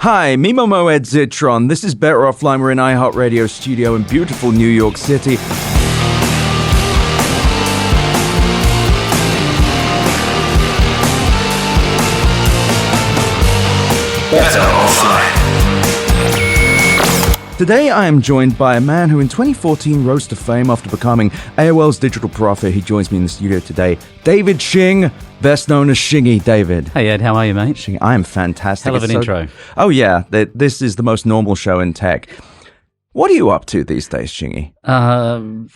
Hi, Mimo Moed Zitron. This is Better Offline. We're in iHeartRadio studio in beautiful New York City. Better Offline. Today I am joined by a man who in 2014 rose to fame after becoming AOL's digital prophet. He joins me in the studio today, David Shing, best known as Shingy. David. Hey Ed, how are you, mate? Shing, I am fantastic. Hell of an intro. Oh yeah, this is the most normal show in tech. What are you up to these days, Shingy?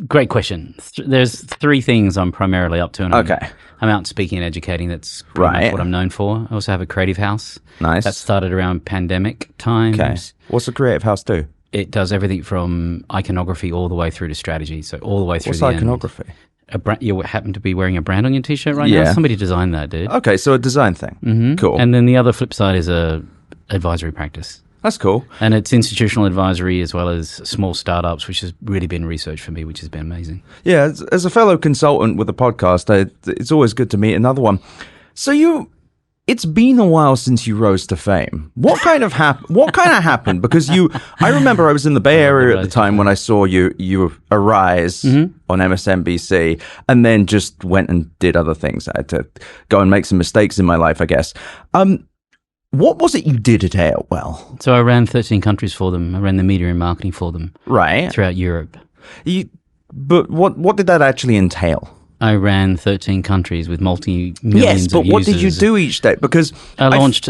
Great question. There's three things I'm primarily up to. And Okay. I'm out speaking and educating. That's pretty much what I'm known for. I also have a creative house. Nice. That started around pandemic times. Okay. What's the creative house do? It does everything from iconography all the way through to strategy. So all the way through What's the iconography? End. You happen to be wearing a brand on your t-shirt right now? Somebody designed that, dude. Okay, so a design thing. Mm-hmm. Cool. And then the other flip side is a advisory practice. That's cool. And it's institutional advisory as well as small startups, which has really been research for me, which has been amazing. Yeah, as a fellow consultant with a podcast, it's always good to meet another one. So it's been a while since you rose to fame. What kind of happened? Because I remember I was in the Bay Area at the time when I saw you arise on MSNBC, and then just went and did other things. I had to go and make some mistakes in my life, I guess. What was it you did at AOL? So I ran 13 countries for them. I ran the media and marketing for them. Right. Throughout Europe. But what did that actually entail? I ran 13 countries with multi-millions of users. Yes, but what did you do each day? Because I launched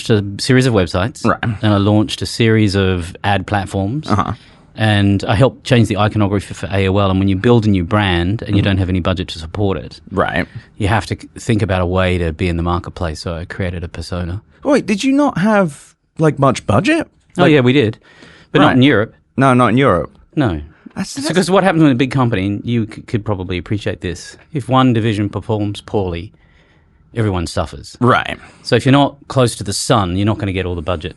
a series of websites. Right. And I launched a series of ad platforms. Uh-huh. And I helped change the iconography for AOL. And when you build a new brand and you don't have any budget to support it, right, you have to think about a way to be in the marketplace. So I created a persona. Wait, did you not have much budget? Oh yeah, we did, but not in Europe. No, not in Europe. No. Because what happens with a big company, and you could probably appreciate this, if one division performs poorly, everyone suffers. Right. So if you're not close to the sun, you're not going to get all the budget.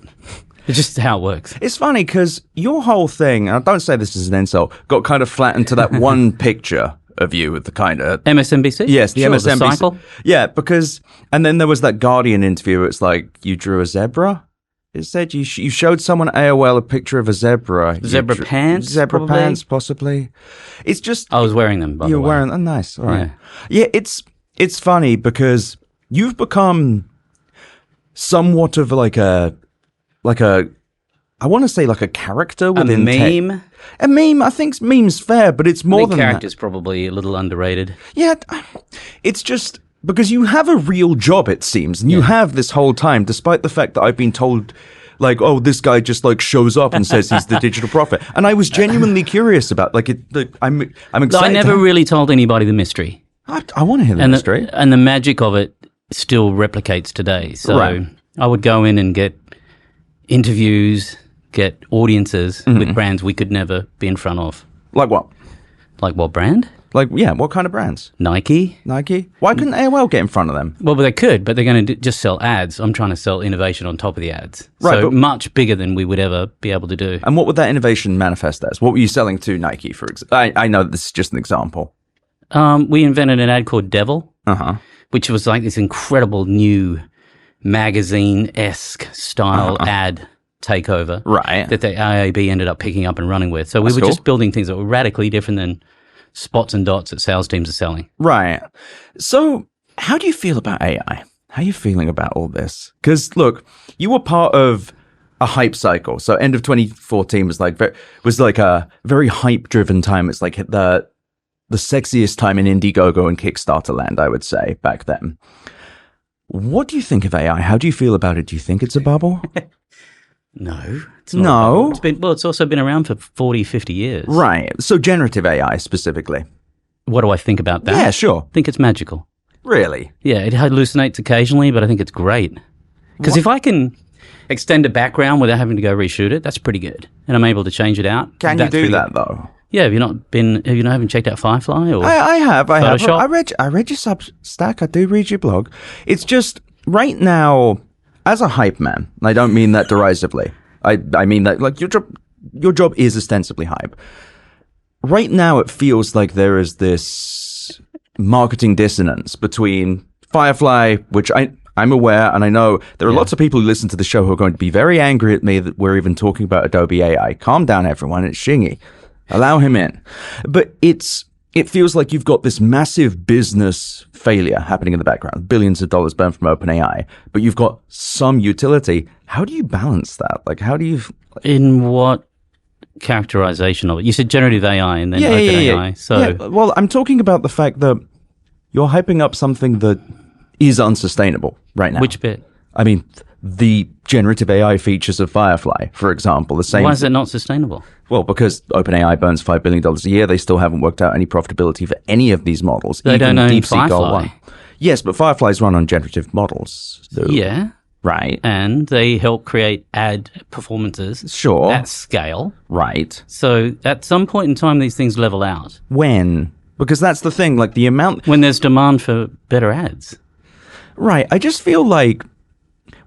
It's just how it works. It's funny because your whole thing, and I don't say this as an insult, got kind of flattened to that one picture of you with the kind of... MSNBC? Yes, the MSNBC. The cycle? Yeah, and then there was that Guardian interview. It's like, you drew a zebra? It said you showed someone at AOL a picture of a zebra. Zebra pants? Zebra pants, possibly. It's just... I was wearing them, by the way. You're wearing... Oh, nice. All right. Yeah, it's funny because you've become somewhat of I want to say like a character within a meme. Tech. A meme. I think meme's fair, but it's more than character's that. probably a little underrated. Yeah, it's just because you have a real job, it seems, and you have this whole time, despite the fact that I've been told, oh, this guy just shows up and says he's the digital prophet, and I was genuinely curious about I'm excited. I never really told anybody the mystery. I want to hear the mystery, and the magic of it still replicates today. So I would go in and get interviews, get audiences with brands we could never be in front of. Like what? Like what brand? What kind of brands? Nike. Why couldn't AOL get in front of them? Well, they could, but they're going to just sell ads. I'm trying to sell innovation on top of the ads. Right, so much bigger than we would ever be able to do. And what would that innovation manifest as? What were you selling to Nike, for example? I know this is just an example. We invented an ad called Devil, which was like this incredible new magazine-esque style ad takeover that the IAB ended up picking up and running with. So we were just building things that were radically different than spots and dots that sales teams are selling. Right. So how do you feel about AI? How are you feeling about all this? Because look, you were part of a hype cycle. So end of 2014 was like a very hype-driven time. It's like the sexiest time in Indiegogo and Kickstarter land, I would say, back then. What do you think of AI? How do you feel about it? Do you think it's a bubble? No. It's not a bubble. It's also been around for 40, 50 years. Right. So generative AI specifically. What do I think about that? Yeah, sure. I think it's magical. Really? Yeah, it hallucinates occasionally, but I think it's great. Because if I can extend a background without having to go reshoot it, that's pretty good. And I'm able to change it out. Can you do that, though? Yeah, have you haven't checked out Firefly or I have. Photoshop? I read your Substack. I do read your blog. It's just right now, as a hype man, and I don't mean that derisively. I mean that your job is ostensibly hype. Right now, it feels like there is this marketing dissonance between Firefly, which I'm aware, and I know there are lots of people who listen to the show who are going to be very angry at me that we're even talking about Adobe AI. Calm down, everyone. It's Shingy. Allow him in. But it feels like you've got this massive business failure happening in the background, billions of dollars burned from OpenAI, but you've got some utility. How do you balance that? Like, how do you... In what characterization of it? You said generative AI and then OpenAI. So, well, I'm talking about the fact that you're hyping up something that is unsustainable right now. Which bit? I mean, the generative AI features of Firefly, for example, the same. Why is it not sustainable? Well, because OpenAI burns $5 billion a year. They still haven't worked out any profitability for any of these models. They even don't own DeepSeek Firefly. R1. Yes, but Fireflies run on generative models. So. Yeah. Right. And they help create ad performances Sure. at scale. Right. So at some point in time, these things level out. When? Because that's the thing, like the amount... When there's demand for better ads. Right. I just feel like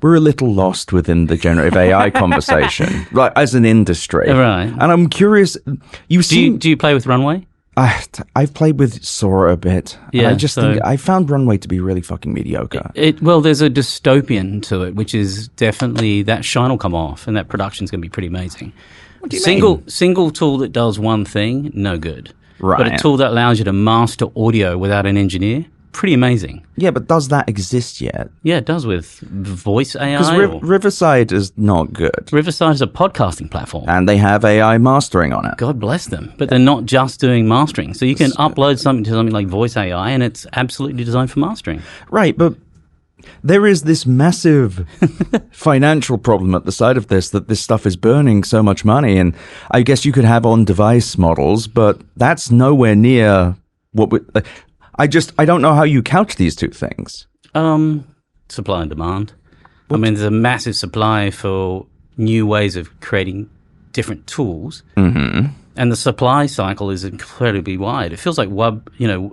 we're a little lost within the generative AI conversation, like as an industry. Right. And I'm curious, Do you play with Runway? I've played with Sora a bit. Yeah, And I just think I found Runway to be really fucking mediocre. Well, there's a dystopian to it, which is definitely that shine will come off, and that production's going to be pretty amazing. What do you mean? Single tool that does one thing, no good. Right. But a tool that allows you to master audio without an engineer, pretty amazing. Yeah, but does that exist yet? Yeah, it does with voice AI. Because Riverside is not good. Riverside is a podcasting platform. And they have AI mastering on it. God bless them. But they're not just doing mastering. So you can upload something to something like voice AI, and it's absolutely designed for mastering. Right, but there is this massive financial problem at the side of this, that this stuff is burning so much money. And I guess you could have on-device models, but that's nowhere near what we... I don't know how you couch these two things. Supply and demand. I mean, there's a massive supply for new ways of creating different tools. Mm-hmm. And the supply cycle is incredibly wide. It feels like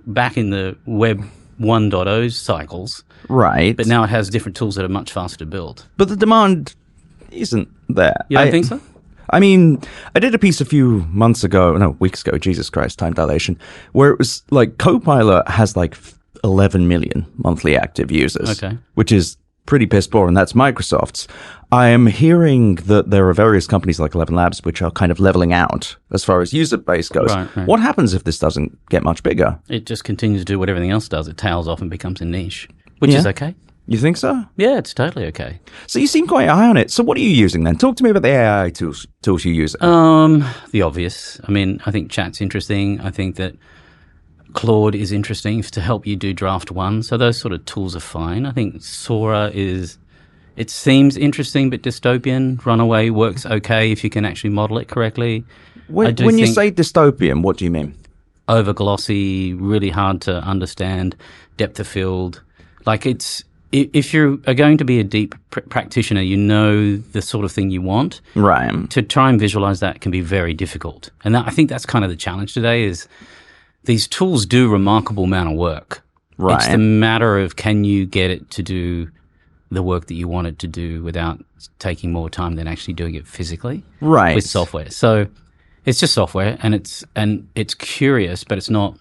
back in the Web 1.0 cycles. Right. But now it has different tools that are much faster to build. But the demand isn't there. You don't think so? I mean, I did a piece weeks ago, Jesus Christ, time dilation, where it was like Copilot has like 11 million monthly active users, which is pretty piss poor, and that's Microsoft's. I am hearing that there are various companies like 11 Labs which are kind of leveling out as far as user base goes. Right. What happens if this doesn't get much bigger? It just continues to do what everything else does. It tails off and becomes a niche, which is okay. You think so? Yeah, it's totally okay. So you seem quite high on it. So what are you using then? Talk to me about the AI tools you use. The obvious. I mean, I think chat's interesting. I think that Claude is interesting to help you do draft one. So those sort of tools are fine. I think Sora it seems interesting but dystopian. Runaway works okay if you can actually model it correctly. When you say dystopian, what do you mean? Over glossy, really hard to understand, depth of field. Like if you're going to be a deep practitioner, you know the sort of thing you want. Right. To try and visualize that can be very difficult. And I think that's kind of the challenge today is these tools do a remarkable amount of work. Right. It's the matter of can you get it to do the work that you want it to do without taking more time than actually doing it physically. Right. With software. So it's just software and it's curious, but it's not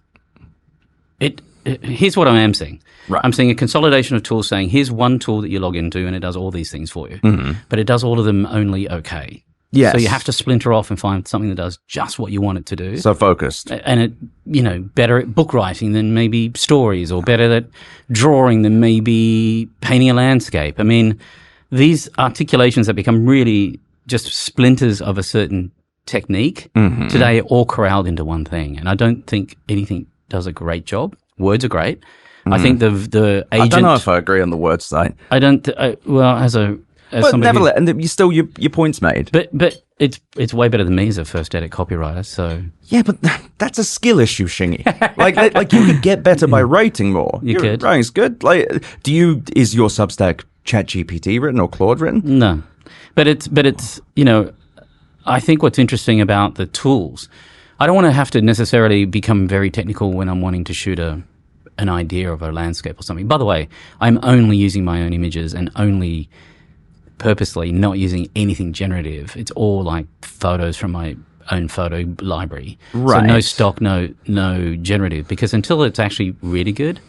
here's what I am seeing. Right. I'm seeing a consolidation of tools saying, here's one tool that you log into and it does all these things for you. Mm-hmm. But it does all of them only okay. Yes. So you have to splinter off and find something that does just what you want it to do. So focused. And it, better at book writing than maybe stories, or better at drawing than maybe painting a landscape. I mean, these articulations that become really just splinters of a certain technique today are all corralled into one thing. And I don't think anything does a great job. Words are great. I think the agent... I don't know if I agree on the word side. I don't... but nevertheless, and your point's made. But it's way better than me as a first edit copywriter. So yeah, but that's a skill issue, Shingy. like you could get better by writing more. Your could. Writing's good. Like, is your Substack ChatGPT written or Claude written? No, but it's I think what's interesting about the tools, I don't want to have to necessarily become very technical when I'm wanting to shoot an idea of a landscape or something. By the way, I'm only using my own images and only purposely not using anything generative. It's all like photos from my own photo library. Right. So no stock, no generative, because until it's actually really good,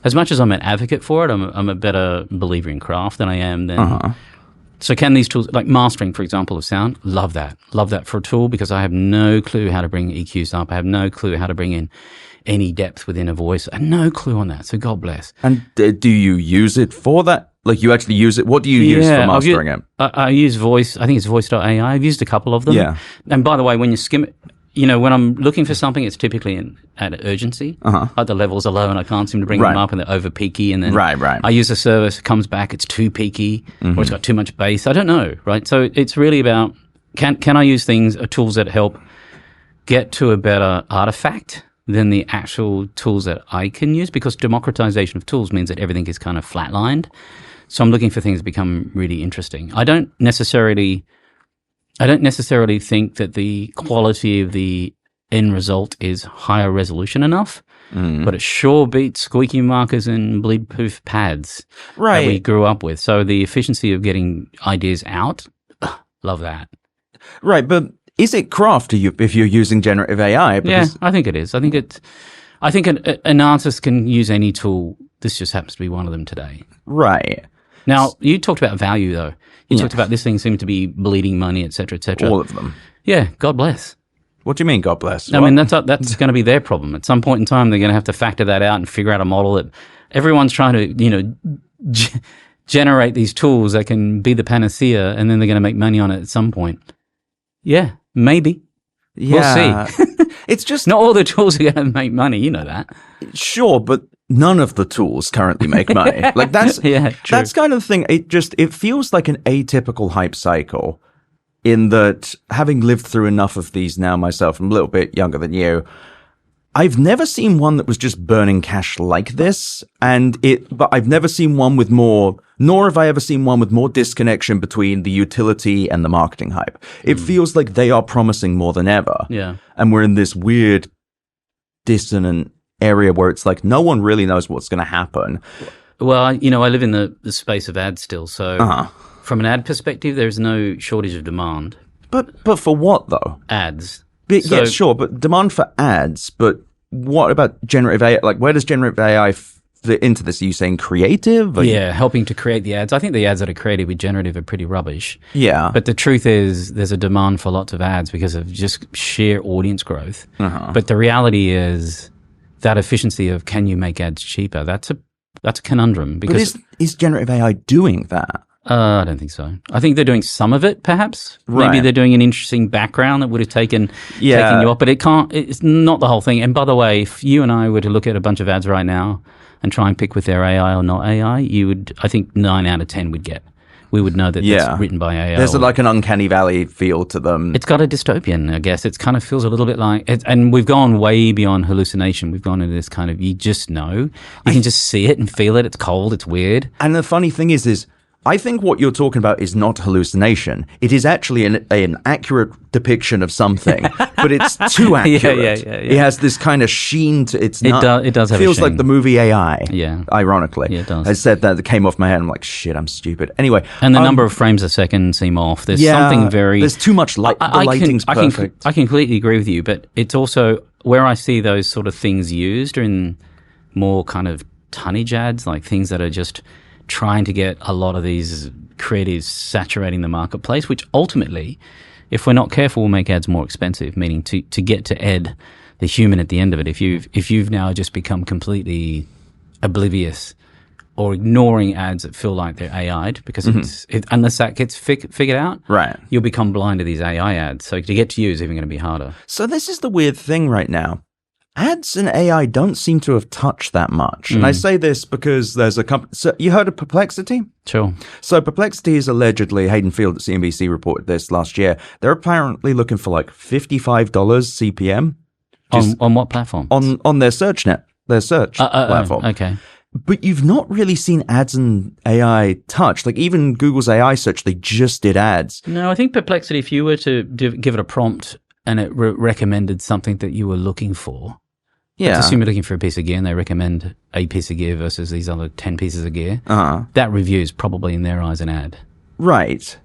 as much as I'm an advocate for it, I'm a better believer in craft than I am then. So can these tools, like mastering, for example, of sound, love that. Love that for a tool because I have no clue how to bring EQs up. I have no clue how to bring in any depth within a voice. I have no clue on that. So God bless. And do you use it for that? Like you actually use it? What do you use for mastering it? I use voice. I think it's voice.ai. I've used a couple of them. Yeah. And by the way, when you skim it, when I'm looking for something, it's typically at urgency. Like the levels are low and I can't seem to bring them up and they're over peaky. And then I use a service, it comes back, it's too peaky or it's got too much bass. I don't know, right? So it's really about, can I use tools that help get to a better artifact than the actual tools that I can use? Because democratization of tools means that everything is kind of flatlined. So I'm looking for things that become really interesting. I don't necessarily think that the quality of the end result is higher resolution enough, but it sure beats squeaky markers and bleed-proof pads that we grew up with. So the efficiency of getting ideas out, love that. Right, but is it craft to you if you're using generative AI? Yeah, I think it is. I think an artist can use any tool. This just happens to be one of them today. Right. Now, you talked about value, though. You talked about this thing seemed to be bleeding money, et cetera, et cetera. All of them. Yeah, God bless. What do you mean, God bless? I mean, that's going to be their problem. At some point in time, they're going to have to factor that out and figure out a model that everyone's trying to, generate these tools that can be the panacea, and then they're going to make money on it at some point. Yeah, maybe. Yeah. We'll see. It's just not all the tools are going to make money. You know that. Sure, but none of the tools currently make money. Like that's that's kind of the thing. It feels like an atypical hype cycle. In that, having lived through enough of these now myself, I'm a little bit younger than you. I've never seen one that was just burning cash like this, but I've never seen one with more, nor have I ever seen one with more disconnection between the utility and the marketing hype. It feels like they are promising more than ever. Yeah. And we're in this weird, dissonant area where it's like no one really knows what's going to happen. Well, I live in the space of ads still, so from an ad perspective, there's no shortage of demand. But for what though? Ads. Yeah, sure, but demand for ads. But what about generative AI? Like, where does generative AI fit into this? Are you saying creative? Helping to create the ads. I think the ads that are created with generative are pretty rubbish. Yeah. But the truth is there's a demand for lots of ads because of just sheer audience growth. But the reality is that efficiency of can you make ads cheaper? That's a conundrum. Because but is generative AI doing that? I don't think so. I think they're doing some of it, perhaps. Right. Maybe they're doing an interesting background that would have taken you up, but it's not the whole thing. And by the way, if you and I were to look at a bunch of ads right now and try and pick with their AI or not AI, I think 9 out of 10 we would know that it's written by AI. There's like an uncanny valley feel to them. It's got a dystopian, I guess. It kind of feels a little bit like, and we've gone way beyond hallucination. We've gone into this kind of, you just know. You can just see it and feel it. It's cold. It's weird. And the funny thing is I think what you're talking about is not hallucination. It is actually an accurate depiction of something, but it's too accurate. Yeah. It has this kind of sheen to it does have feels a sheen. like the movie AI. Yeah. Ironically. Yeah, it does. I said that, it came off my head. I'm like, shit, I'm stupid. Anyway. And the number of frames a second seem off. There's something very... There's too much light. The lighting's perfect. I completely agree with you, but it's also where I see those sort of things used are in more kind of tonnage ads, like things that are just trying to get a lot of these creatives saturating the marketplace, which ultimately, if we're not careful, will make ads more expensive, meaning to get to Ed, the human at the end of it. If you've now just become completely oblivious or ignoring ads that feel like they're AI'd, because unless that gets figured out, right, you'll become blind to these AI ads. So to get to you is even going to be harder. So this is the weird thing right now. Ads and AI don't seem to have touched that much. And I say this because there's a company... So you heard of Perplexity? Sure. So Perplexity is allegedly, Hayden Field at CNBC reported this last year, they're apparently looking for like $55 CPM. On what platform? On their SearchNet, their search platform. Okay. But you've not really seen ads and AI touch. Like even Google's AI search, they just did ads. No, I think Perplexity, if you were to give it a prompt and it recommended something that you were looking for... Yeah. Let's assume you're looking for a piece of gear and they recommend a piece of gear versus these other 10 pieces of gear. That review is probably in their eyes an ad. Right.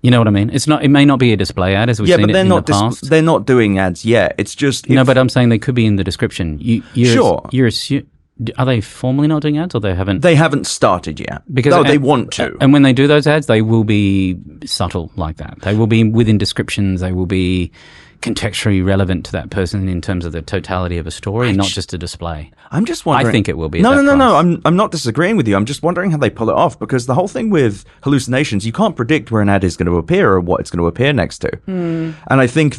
You know what I mean? It may not be a display ad as we've seen it in the past. They're not doing ads yet. It's just... No, but I'm saying they could be in the description. Sure. You're assuming... Are they formally not doing ads, or they haven't? They haven't started yet. No, they want to. And when they do those ads, they will be subtle like that. They will be within descriptions. They will be contextually relevant to that person in terms of the totality of a story, and not just a display. I'm just wondering. I think it will be. No. I'm not disagreeing with you. I'm just wondering how they pull it off, because the whole thing with hallucinations, you can't predict where an ad is going to appear or what it's going to appear next to. And I think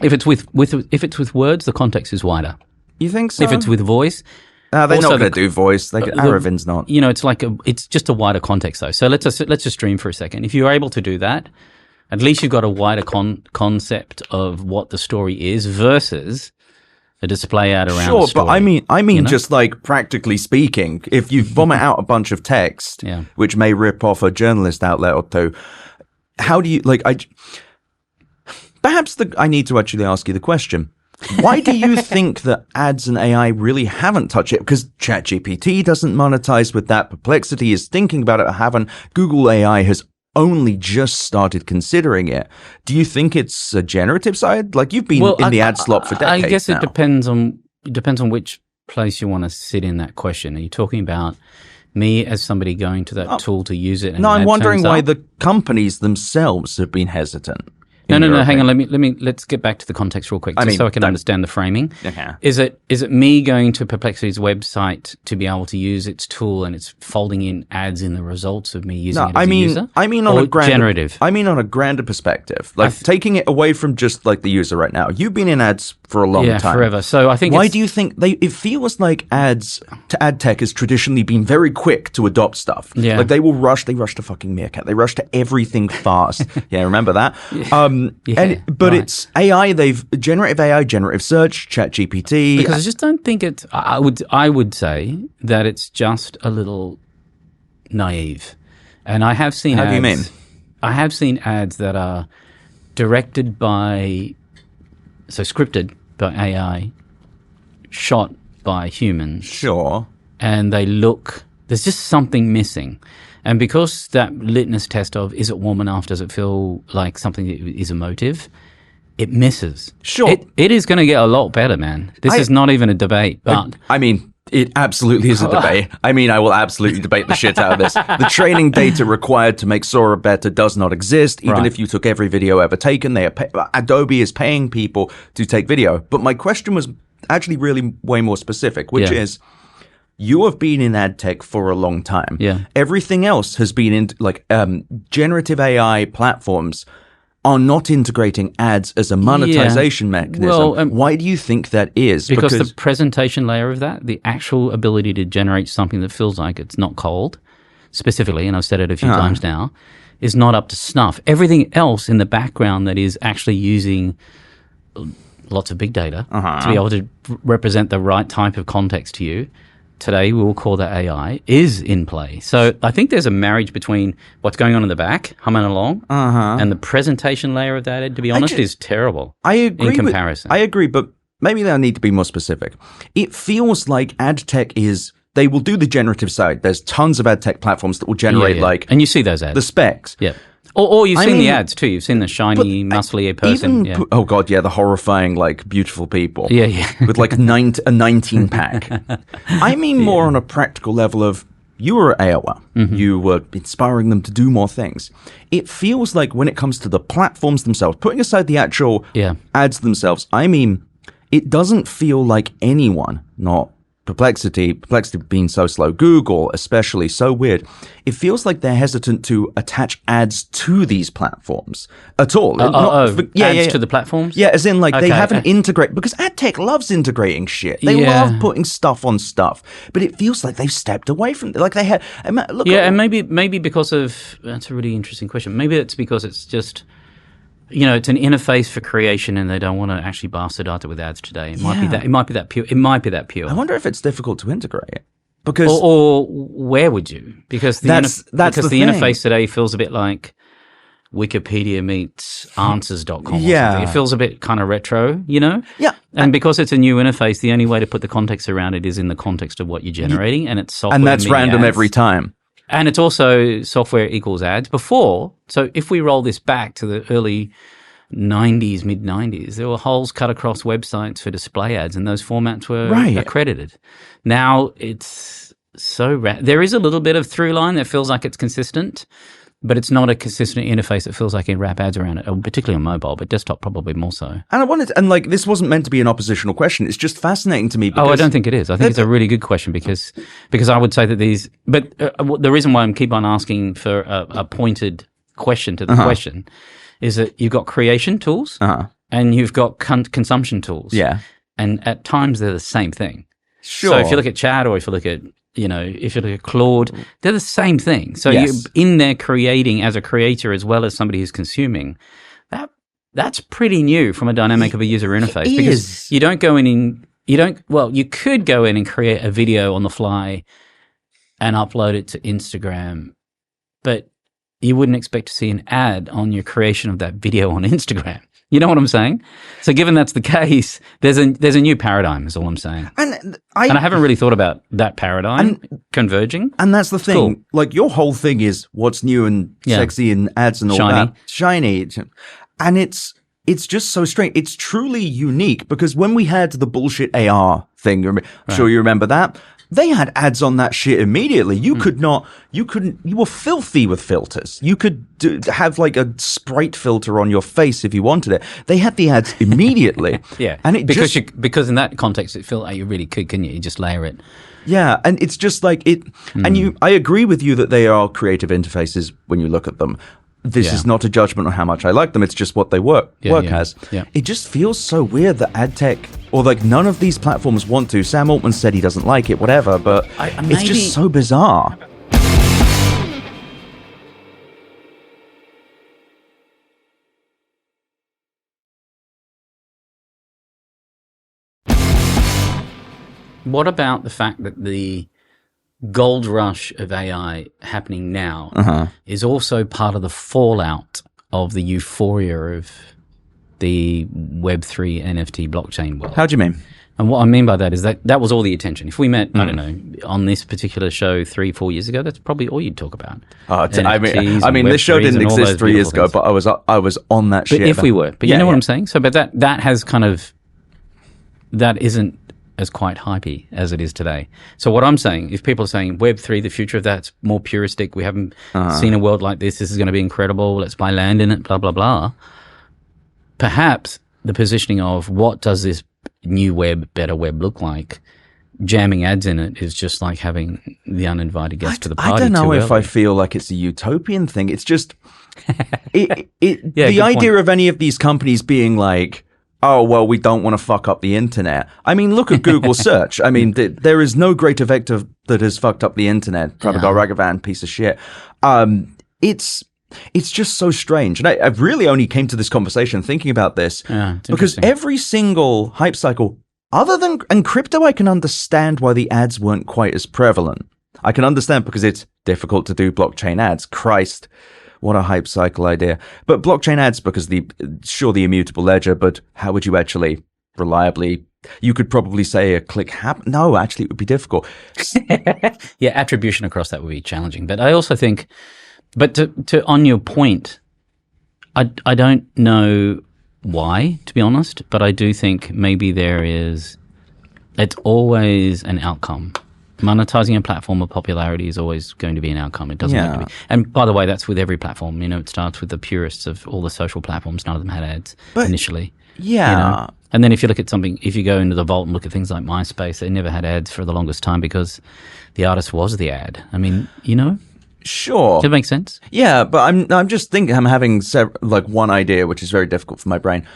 if it's with words, the context is wider. You think so? If it's with voice. They're not going to do voice. Aravin's not. It's just a wider context though. So let's just dream for a second. If you're able to do that, at least you've got a wider concept of what the story is versus a display ad around. Sure, the story, but I mean, just like practically speaking, if you vomit out a bunch of text, which may rip off a journalist outlet or two, how do you Perhaps I need to actually ask you the question. Why do you think that ads and AI really haven't touched it? Because ChatGPT doesn't monetize with that. Perplexity is thinking about it or haven't. Google AI has only just started considering it. Do you think it's a generative side? Like, you've been in the ad slot for decades I guess now. It depends on which place you want to sit in that question. Are you talking about me as somebody going to that tool to use it? And I'm wondering why the companies themselves have been hesitant. No. Hang on. Let's get back to the context real quick, so I can understand the framing. Okay. Is it me going to Perplexity's website to be able to use its tool and it's folding in ads in the results of me using it as a user? I mean on a grander, generative. I mean on a grander perspective, like taking it away from just like the user right now. You've been in ads for a long time, forever. So I think why do you think it feels like ads to adtech has traditionally been very quick to adopt stuff? Yeah. Like they rush to fucking Meerkat. They rush to everything fast. Yeah, remember that? But it's AI. They've generative AI, generative search, ChatGPT. Because I just don't think it's. I would say that it's just a little naive, and I have seen. How do you mean? I have seen ads that are directed scripted by AI, shot by humans. Sure. And there's just something missing. And because that litmus test of is it warm enough, does it feel like something that is emotive, it misses. Sure. It is going to get a lot better, man. This is not even a debate, but... I mean, it absolutely is a debate. I mean, I will absolutely debate the shit out of this. The training data required to make Sora better does not exist. Even if you took every video ever taken, Adobe is paying people to take video. But my question was actually really way more specific, which is... You have been in ad tech for a long time. Yeah. Everything else has been in generative AI platforms are not integrating ads as a monetization mechanism. Well, why do you think that is? Because the presentation layer of that, the actual ability to generate something that feels like it's not cold, specifically, and I've said it a few times now, is not up to snuff. Everything else in the background that is actually using lots of big data to be able to represent the right type of context to you, today we will call that AI, is in play. So I think there's a marriage between what's going on in the back, humming along, and the presentation layer of that, Ed, to be honest, is terrible. I agree in comparison. I agree, but maybe they'll need to be more specific. It feels like ad tech they will do the generative side. There's tons of ad tech platforms that will generate and you see those ads. The specs. Yeah. Or you've seen the ads too. You've seen the shiny, muscly person. Oh god, yeah, the horrifying, beautiful people. Yeah. With a 19 pack. I mean more on a practical level of you were at AOL. Mm-hmm. You were inspiring them to do more things. It feels like when it comes to the platforms themselves, putting aside the actual ads themselves, I mean, it doesn't feel like anyone, not Perplexity being so slow, Google especially, so weird. It feels like they're hesitant to attach ads to these platforms at all. Ads to the platforms? Yeah, as in they haven't integrated, because ad tech loves integrating shit. They love putting stuff on stuff, but it feels like they've stepped away from it. Like they had, and maybe because of, that's a really interesting question. Maybe it's because it's just, it's an interface for creation, and they don't want to actually bastardize it with ads today. It might be that. It might be that pure. It might be that pure. I wonder if it's difficult to integrate because, or where would you? Because the interface today feels a bit like Wikipedia meets Answers.com. It feels a bit kind of retro, Yeah. And because it's a new interface, the only way to put the context around it is in the context of what you're generating, and it's software. And that's random ads. Every time. And it's also software equals ads. So if we roll this back to the early 90s, mid-90s, there were holes cut across websites for display ads, and those formats were accredited. Now it's so there is a little bit of through line that feels like it's consistent, but it's not a consistent interface that feels like it wrap ads around it, particularly on mobile, but desktop probably more so. And like this wasn't meant to be an oppositional question. It's just fascinating to me. Because I don't think it is. I think it's a really good question because I would say that but the reason why I keep on asking for a pointed question to the question is that you've got creation tools and you've got consumption tools. Yeah. And at times they're the same thing. Sure. So if you look at chat or if you look at if you look at Claude, they're the same thing. So you're in there creating as a creator as well as somebody who's consuming. That's pretty new from a dynamic of a user interface because you don't go in you could go in and create a video on the fly and upload it to Instagram, but you wouldn't expect to see an ad on your creation of that video on Instagram. You know what I'm saying? So given that's the case, there's a new paradigm is all I'm saying. And I haven't really thought about that paradigm converging. And that's the thing. Cool. Like your whole thing is what's new and sexy and ads and all that. Shiny. And it's just so strange. It's truly unique because when we had the bullshit AR thing, I'm sure you remember that. They had ads on that shit immediately. You were filthy with filters. You could have like a sprite filter on your face if you wanted it. They had the ads immediately. And because in that context, it felt like you really could, couldn't you? You just layer it. Yeah. And it's just like it, and I agree with you that they are creative interfaces when you look at them. This is not a judgment on how much I like them. It's just what they work as. Yeah. It just feels so weird that adtech or like none of these platforms want to. Sam Altman said he doesn't like it, whatever, but it's just so bizarre. What about the fact that the gold rush of AI happening now is also part of the fallout of the euphoria of the Web3 NFT blockchain world? How do you mean? And what I mean by that is that was all the attention. If we met, I don't know, on this particular show 3-4 years ago, that's probably all you'd talk about. I mean, this show didn't exist 3 years ago, but I was on that shit. But if we were, you know what I'm saying? So, but that has kind of, that isn't as quite hypey as it is today. So what I'm saying, if people are saying Web3, the future of that's more puristic, we haven't seen a world like this is going to be incredible, let's buy land in it, blah, blah, blah. Perhaps the positioning of what does this new web, better web look like, jamming ads in it is just like having the uninvited guest to the party. I don't know if early. I feel like it's a utopian thing. It's just the idea of any of these companies being like, oh, well, we don't want to fuck up the internet. I mean, look at Google search. I mean, there is no greater vector that has fucked up the internet. Prabhakar Raghavan, piece of shit. It's just so strange. And I really only came to this conversation thinking about this because every single hype cycle, other than crypto, I can understand why the ads weren't quite as prevalent. I can understand because it's difficult to do blockchain ads. Christ. What a hype cycle idea. But blockchain ads, because the immutable ledger, but how would you actually reliably, you could probably say a click happen. No, actually it would be difficult. Yeah, attribution across that would be challenging. But I also think, but to on your point, I don't know why, to be honest, but I do think maybe it's always an outcome. Monetizing a platform of popularity is always going to be an outcome. It doesn't have to be. And by the way, that's with every platform. You know, it starts with the purists of all the social platforms. None of them had ads initially. Yeah. You know? And then if you look at something, if you go into the vault and look at things like MySpace, they never had ads for the longest time because the artist was the ad. I mean, you know? Sure. Does that make sense? Yeah, but I'm just thinking, I'm having one idea, which is very difficult for my brain.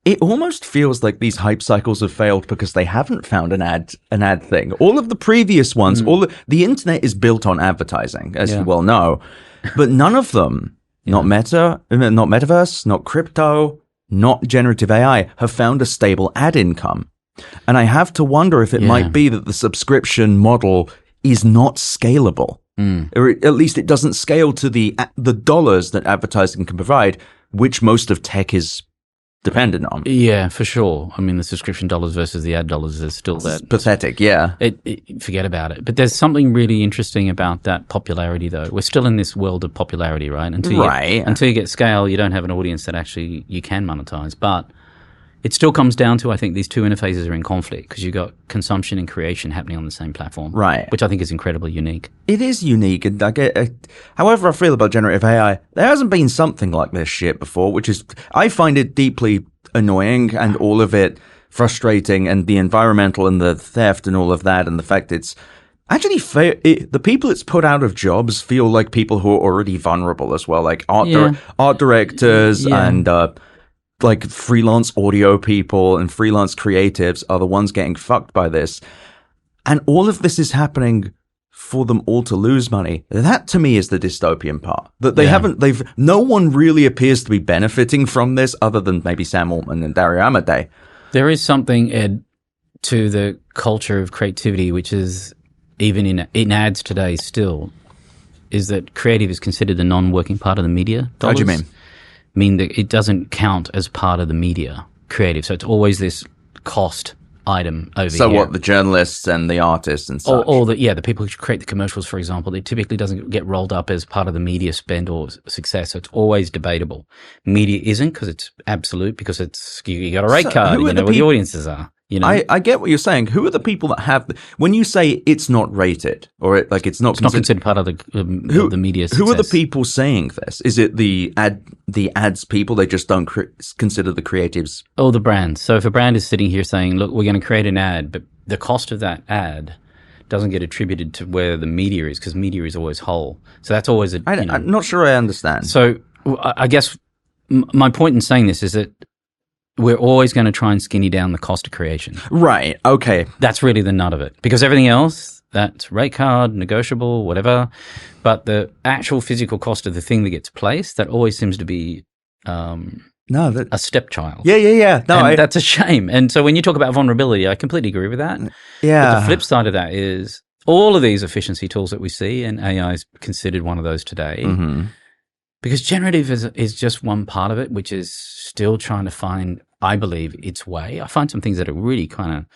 It almost feels like these hype cycles have failed because they haven't found an ad thing. All of the previous ones, the internet is built on advertising, as you well know, but none of them, not metaverse, not crypto, not generative AI, have found a stable ad income. And I have to wonder if it might be that the subscription model is not scalable, or at least it doesn't scale to the dollars that advertising can provide, which most of tech is dependent on. Yeah, for sure. I mean, the subscription dollars versus the ad dollars is still that. Pathetic, yeah. Forget about it. But there's something really interesting about that popularity, though. We're still in this world of popularity, right? Until you get scale, you don't have an audience that actually you can monetize. But it still comes down to, I think, these two interfaces are in conflict because you've got consumption and creation happening on the same platform. Right. Which I think is incredibly unique. It is unique. And however I feel about generative AI, there hasn't been something like this shit before, which is, I find it deeply annoying and all of it frustrating, and the environmental and the theft and all of that, and the fact it's actually the people it's put out of jobs feel like people who are already vulnerable as well, like art directors and like freelance audio people and freelance creatives are the ones getting fucked by this. And all of this is happening for them all to lose money. That to me is the dystopian part. That no one really appears to be benefiting from this other than maybe Sam Altman and Dario Amodei. There is something, Ed, to the culture of creativity, which is even in ads today still, is that creative is considered the non-working part of the media dollars. How do you mean? Mean that it doesn't count as part of the media creative. So it's always this cost item over here. So what, the journalists and the artists and such? Or the people who create the commercials, for example, it typically doesn't get rolled up as part of the media spend or success. So it's always debatable. Media isn't because it's absolute, because it's you got a rate card, you know what the audiences are. You know? I get what you're saying. Who are the people that have when you say it's not rated or it's not considered part of the media success? Who are the people saying this? Is it the ads people? They just don't consider the creatives. Oh, the brands. So if a brand is sitting here saying, "Look, we're going to create an ad," but the cost of that ad doesn't get attributed to where the media is, because media is always whole. So that's always I'm not sure I understand. So I guess my point in saying this is that we're always going to try and skinny down the cost of creation. Right. Okay. That's really the nut of it. Because everything else, that's rate card, negotiable, whatever. But the actual physical cost of the thing that gets placed, that always seems to be a stepchild. Yeah. No, that's a shame. And so when you talk about vulnerability, I completely agree with that. Yeah. But the flip side of that is all of these efficiency tools that we see, and AI is considered one of those today. Mm-hmm. Because generative is just one part of it, which is still trying to find, I believe, its way. I find some things that are really kind of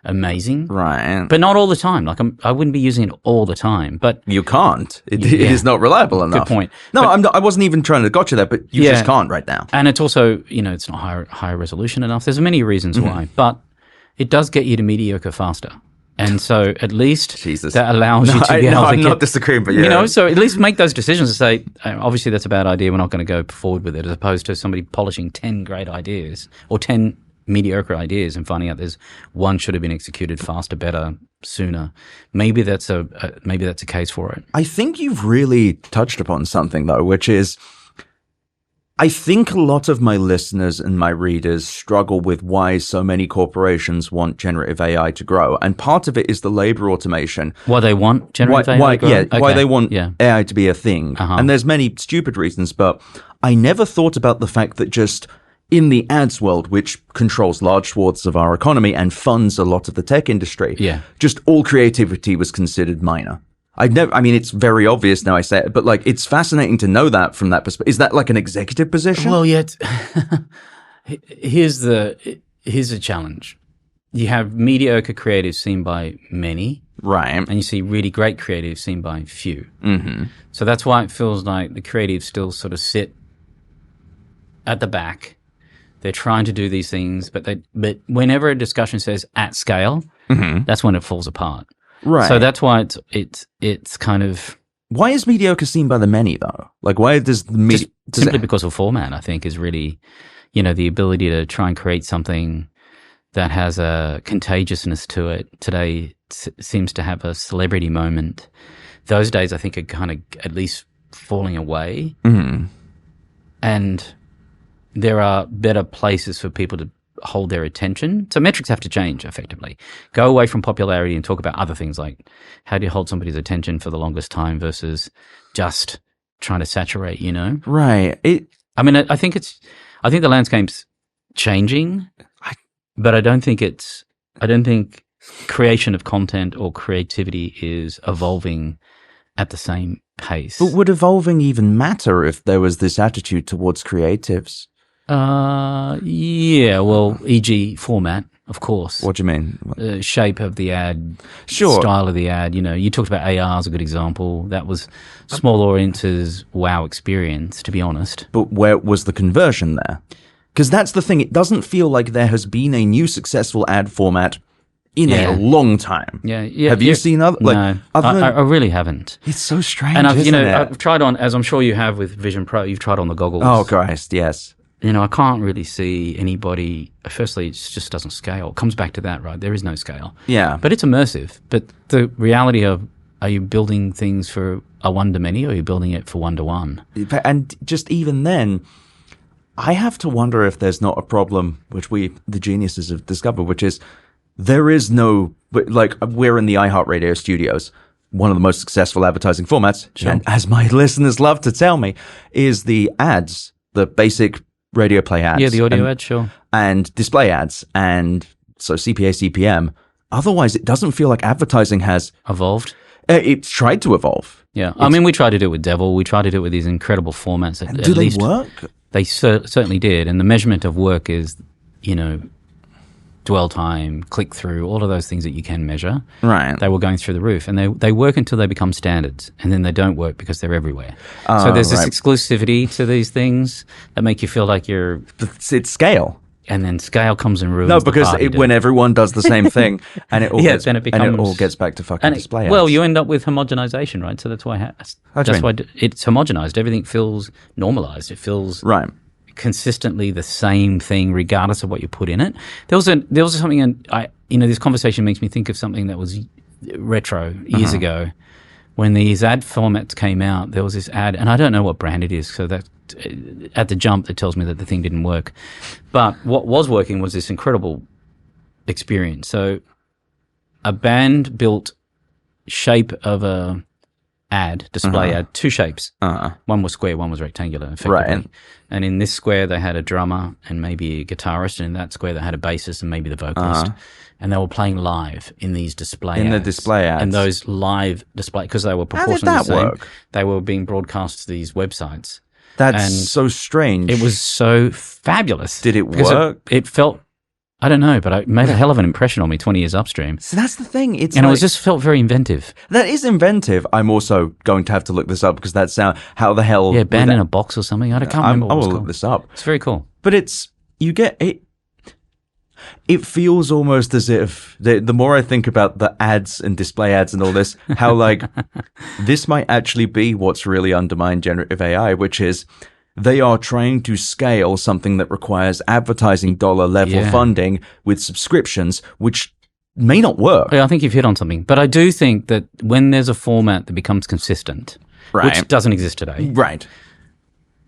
amazing. Right. But not all the time. Like I wouldn't be using it all the time. But you can't. It is not reliable enough. Good point. No, I wasn't even trying to gotcha that, but you just can't right now. And it's also, it's not higher resolution enough. There's many reasons why. But it does get you to mediocre faster. And so at least that allows you to be able to I'm not disagreeing, but so at least make those decisions and say, obviously that's a bad idea, we're not going to go forward with it, as opposed to somebody polishing 10 great ideas or 10 mediocre ideas and finding out there's one should have been executed faster, better, sooner. Maybe that's a case for it. I think you've really touched upon something though, which is, I think a lot of my listeners and my readers struggle with why so many corporations want generative AI to grow. And part of it is the labor automation. Why they want generative AI to grow? Yeah, okay. Why they want AI to be a thing. Uh-huh. And there's many stupid reasons, but I never thought about the fact that just in the ads world, which controls large swaths of our economy and funds a lot of the tech industry, just all creativity was considered minor. It's very obvious now I say it, but it's fascinating to know that from that perspective. Is that like an executive position? Well, yeah. Here's a challenge. You have mediocre creatives seen by many. Right. And you see really great creatives seen by few. Mm-hmm. So that's why it feels like the creatives still sort of sit at the back. They're trying to do these things, but whenever a discussion says at scale, that's when it falls apart. Right. So that's why it's kind of. Why is mediocre seen by the many though? Why does the simply because of format? I think is really, the ability to try and create something that has a contagiousness to it. Today seems to have a celebrity moment. Those days, I think, are kind of at least falling away. Mm-hmm. And there are better places for people to hold their attention. So metrics have to change effectively. Go away from popularity and talk about other things like how do you hold somebody's attention for the longest time versus just trying to saturate, Right. I think the landscape's changing, but I don't think creation of content or creativity is evolving at the same pace. But would evolving even matter if there was this attitude towards creatives? Yeah, well, e.g. format, of course. What do you mean? Shape of the ad, Sure. style of the ad. You know, you talked about AR as a good example. That was small audiences' wow experience, to be honest. But where was the conversion there? Because that's the thing. It doesn't feel like there has been a new successful ad format in a long time. Yeah. Have you seen other? Like, no, other than, I really haven't. It's so strange. And isn't it? I've tried on, as I'm sure you have with Vision Pro. You've tried on the goggles. Oh Christ, yes. You know, I can't really see anybody. Firstly, it just doesn't scale. It comes back to that, right? There is no scale. Yeah. But it's immersive. But the reality of, are you building things for a one-to-many, or are you building it for one-to-one? And just even then, I have to wonder if there's not a problem, which we, the geniuses, have discovered, which is there is no, like, we're in the iHeartRadio studios. One of the most successful advertising formats, and as my listeners love to tell me, is the ads, the basic radio play ads. Yeah, the audio ads, sure. And display ads, and so CPA, CPM. Otherwise, it doesn't feel like advertising has evolved. It's tried to evolve. Yeah, I mean, we tried to do it with Devil. We tried to do it with these incredible formats. Do they work? They certainly did. And the measurement of work is, you know, dwell time, click through, all of those things that you can measure. Right. They were going through the roof, and they work until they become standards, and then they don't work because they're everywhere. So there's this exclusivity to these things that make you feel like you're... It's scale. And then scale comes and ruins No, because the party, when everyone does the same thing, and it all gets, then it becomes, and it all gets back to fucking display ads. Well, you end up with homogenization, right? So that's why it's homogenized. Everything feels normalized. It feels consistently the same thing, regardless of what you put in it. There was something, and this conversation makes me think of something that was retro years ago, when these ad formats came out. There was this ad, and I don't know what brand it is, so that at the jump, it tells me that the thing didn't work. But what was working was this incredible experience. So a band built shape of a display ad, two shapes. One was square, one was rectangular, effectively. Right. And in this square, they had a drummer and maybe a guitarist, and in that square, they had a bassist and maybe the vocalist. And they were playing live in these display ads. The display ads. And those live display, because they were proportionally the same, they were being broadcast to these websites. That's so strange. It was so fabulous. Did it work? It felt, I don't know, but it made a hell of an impression on me 20 years upstream. So that's the thing. It just felt very inventive. That is inventive. I'm also going to have to look this up, because that's how the hell... Yeah, band in a box or something. I can't remember what it was I will called. look this up. It's very cool. But you get it. It feels almost as if the more I think about the ads and display ads and all this, how like this might actually be what's really undermined generative AI, which is they are trying to scale something that requires advertising dollar level funding with subscriptions, which may not work. Yeah, I think you've hit on something. But I do think that when there's a format that becomes consistent, which doesn't exist today. Right.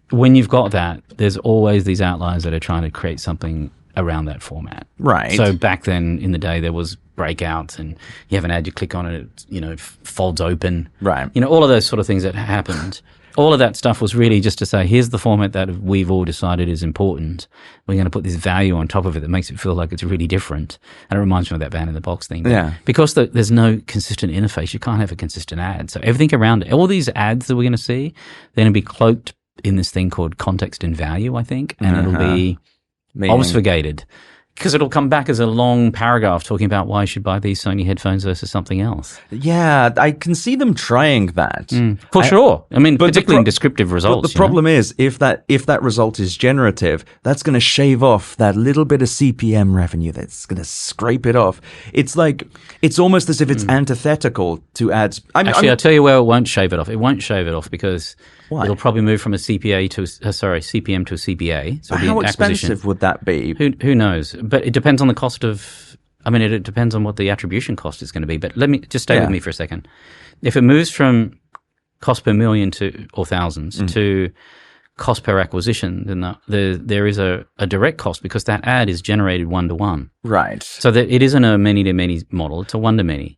When you've got that, there's always these outliers that are trying to create something around that format. Right. So back then in the day, there was breakouts, and you have an ad, you click on it, it folds open. Right. All of those sort of things that happened. All of that stuff was really just to say, here's the format that we've all decided is important. We're going to put this value on top of it that makes it feel like it's really different. And it reminds me of that band in the box thing. Yeah. Because there's no consistent interface, you can't have a consistent ad. So everything around it, all these ads that we're going to see, they're going to be cloaked in this thing called context and value, I think. And it'll be obfuscated, because it'll come back as a long paragraph talking about why you should buy these Sony headphones versus something else. Yeah, I can see them trying that. For sure. I mean, particularly in descriptive results. But the problem is, if that result is generative, that's going to shave off that little bit of CPM revenue. That's going to scrape it off. It's like, it's almost as if it's antithetical to ads. I'll tell you where it won't shave it off. It won't shave it off because Why? It'll probably move from a CPM to a CPA. So how expensive would that be? Who knows? But it depends on the cost of. I mean, it depends on what the attribution cost is going to be. But let me just stay with me for a second. If it moves from cost per million or thousands to cost per acquisition, then there is a direct cost because that ad is generated one-to-one. Right. So that it isn't a many-to-many model; it's a one-to-many.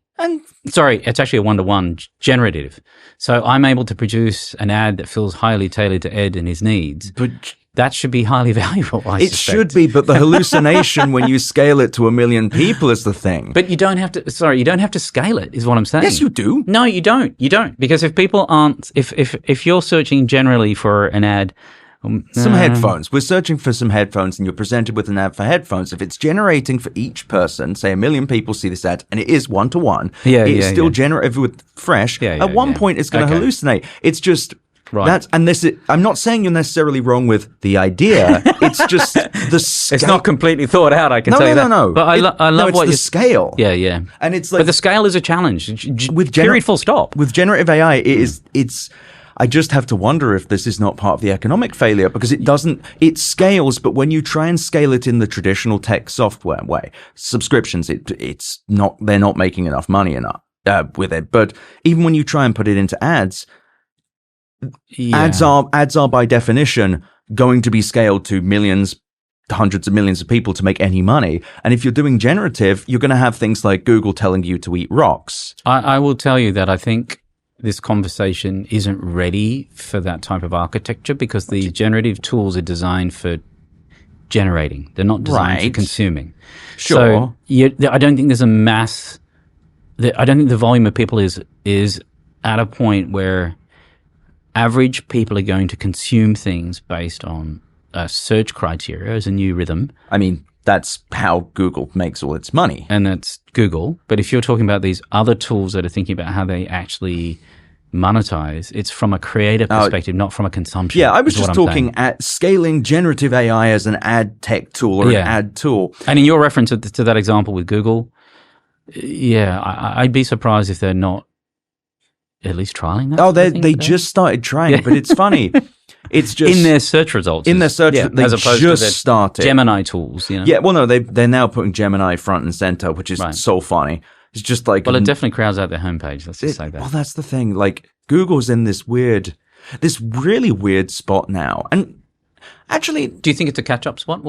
Sorry, it's actually a one-to-one generative. So I'm able to produce an ad that feels highly tailored to Ed and his needs. But that should be highly valuable, I suspect. Should be, but the hallucination when you scale it to 1 million people is the thing. But you don't have to scale it, is what I'm saying. Yes, you do. No, you don't. You don't. Because if people aren't, if you're searching generally for an ad Some headphones. We're searching for some headphones and you're presented with an ad for headphones. If it's generating for each person, say 1 million people see this ad and it is one-to-one, it's still generated with fresh. At one point, it's going to hallucinate. It's just... Right. I'm not saying you're necessarily wrong with the idea. It's just the scale. It's not completely thought out, I can tell you that. No. But I love what the scale. Yeah. And it's like... But the scale is a challenge. Period, full stop. With generative AI, it's... I just have to wonder if this is not part of the economic failure because it scales, but when you try and scale it in the traditional tech software way, subscriptions, they're not making enough money with it. But even when you try and put it into ads, ads are by definition going to be scaled to millions, hundreds of millions of people to make any money. And if you're doing generative, you're going to have things like Google telling you to eat rocks. I will tell you that I think this conversation isn't ready for that type of architecture because the generative tools are designed for generating. They're not designed for consuming. Sure. So I don't think there's a mass. I don't think the volume of people is at a point where average people are going to consume things based on search criteria as a new rhythm. I mean, that's how Google makes all its money. And that's Google. But if you're talking about these other tools that are thinking about how they actually monetize, it's from a creative perspective, not from a consumption. Yeah, I was just talking at scaling generative AI as an ad tech tool or an ad tool. And in your reference to that example with Google, I'd be surprised if they're not at least trying that. They just started trying, but it's funny. It's just in their search results. In their search, they as opposed just to started Gemini tools. You know? Yeah, well, no, they're now putting Gemini front and center, which is so funny. It's just like it definitely crowds out their homepage. Let's just say that. Well, that's the thing. Like Google's in this really weird spot now, and. Actually, do you think it's a catch-up spot?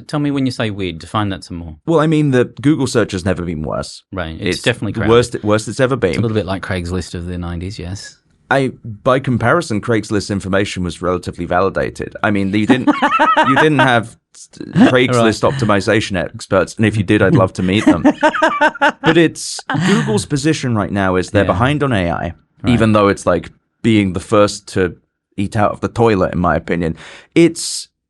Tell me when you say weird. Define that some more. Well, I mean, the Google search has never been worse. Right, it's definitely the worst it's ever been. It's a little bit like Craigslist of the 90s, yes. By comparison, Craigslist information was relatively validated. I mean, you didn't have Craigslist optimization experts, and if you did, I'd love to meet them. But it's Google's position right now is they're behind on AI, even though it's like being the first to eat out of the toilet, in my opinion.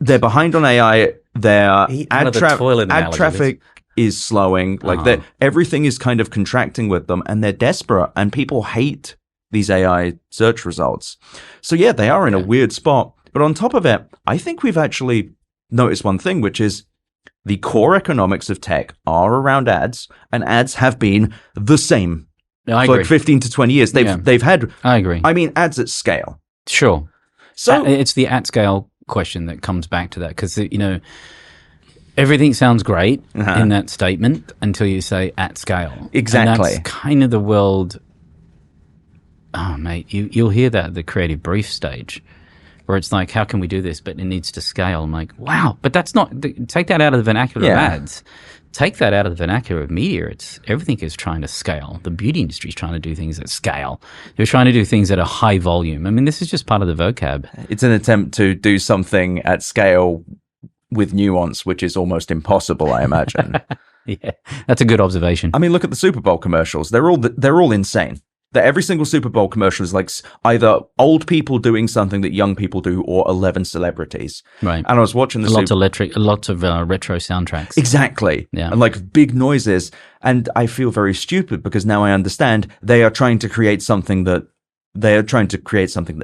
They're behind on AI. Their ad traffic is slowing. Like everything is kind of contracting with them, and they're desperate. And people hate these AI search results. So yeah, they are in a weird spot. But on top of it, I think we've actually noticed one thing, which is the core economics of tech are around ads, and ads have been the same for like 15 to 20 years. They've had. I agree. I mean, ads at scale. Sure. So it's the at scale question that comes back to that because everything sounds great in that statement until you say at scale. Exactly. And that's kind of the world. Oh, mate, you'll hear that at the creative brief stage where it's like, how can we do this? But it needs to scale. I'm like, wow, but that's not. Take that out of the vernacular of ads. Take that out of the vernacular of media. Everything is trying to scale. The beauty industry is trying to do things at scale. They're trying to do things at a high volume. I mean, this is just part of the vocab. It's an attempt to do something at scale with nuance, which is almost impossible, I imagine. Yeah, that's a good observation. I mean, look at the Super Bowl commercials. They're all insane. That every single Super Bowl commercial is like either old people doing something that young people do, or 11 celebrities. Right. And I was watching lots of retro soundtracks. Exactly. Yeah. And like big noises. And I feel very stupid because now I understand they are trying to create something that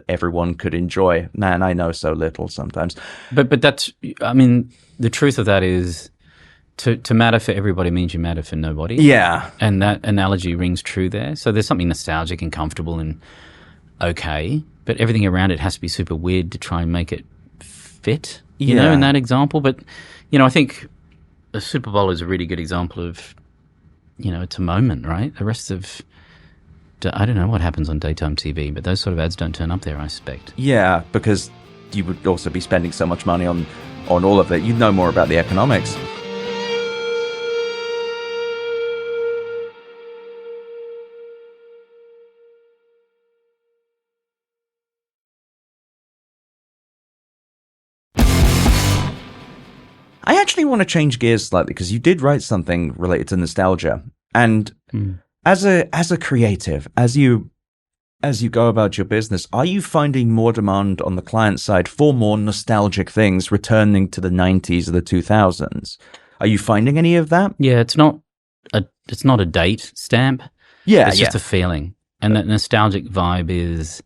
everyone could enjoy. Man, I know so little sometimes. But that's, I mean, the truth of that is. To matter for everybody means you matter for nobody. Yeah. And that analogy rings true there. So there's something nostalgic and comfortable and okay, but everything around it has to be super weird to try and make it fit, you know, in that example. But, I think the Super Bowl is a really good example of, it's a moment, right? The rest of, I don't know what happens on daytime TV, but those sort of ads don't turn up there, I suspect. Yeah, because you would also be spending so much money on all of it. You'd know more about the economics. I actually want to change gears slightly because you did write something related to nostalgia. And as a creative, as you as you go about your business, are you finding more demand on the client side for more nostalgic things returning to the 90s or the 2000s? Are you finding any of that? Yeah, it's not a date stamp. Yeah, it's just a feeling, and that nostalgic vibe is.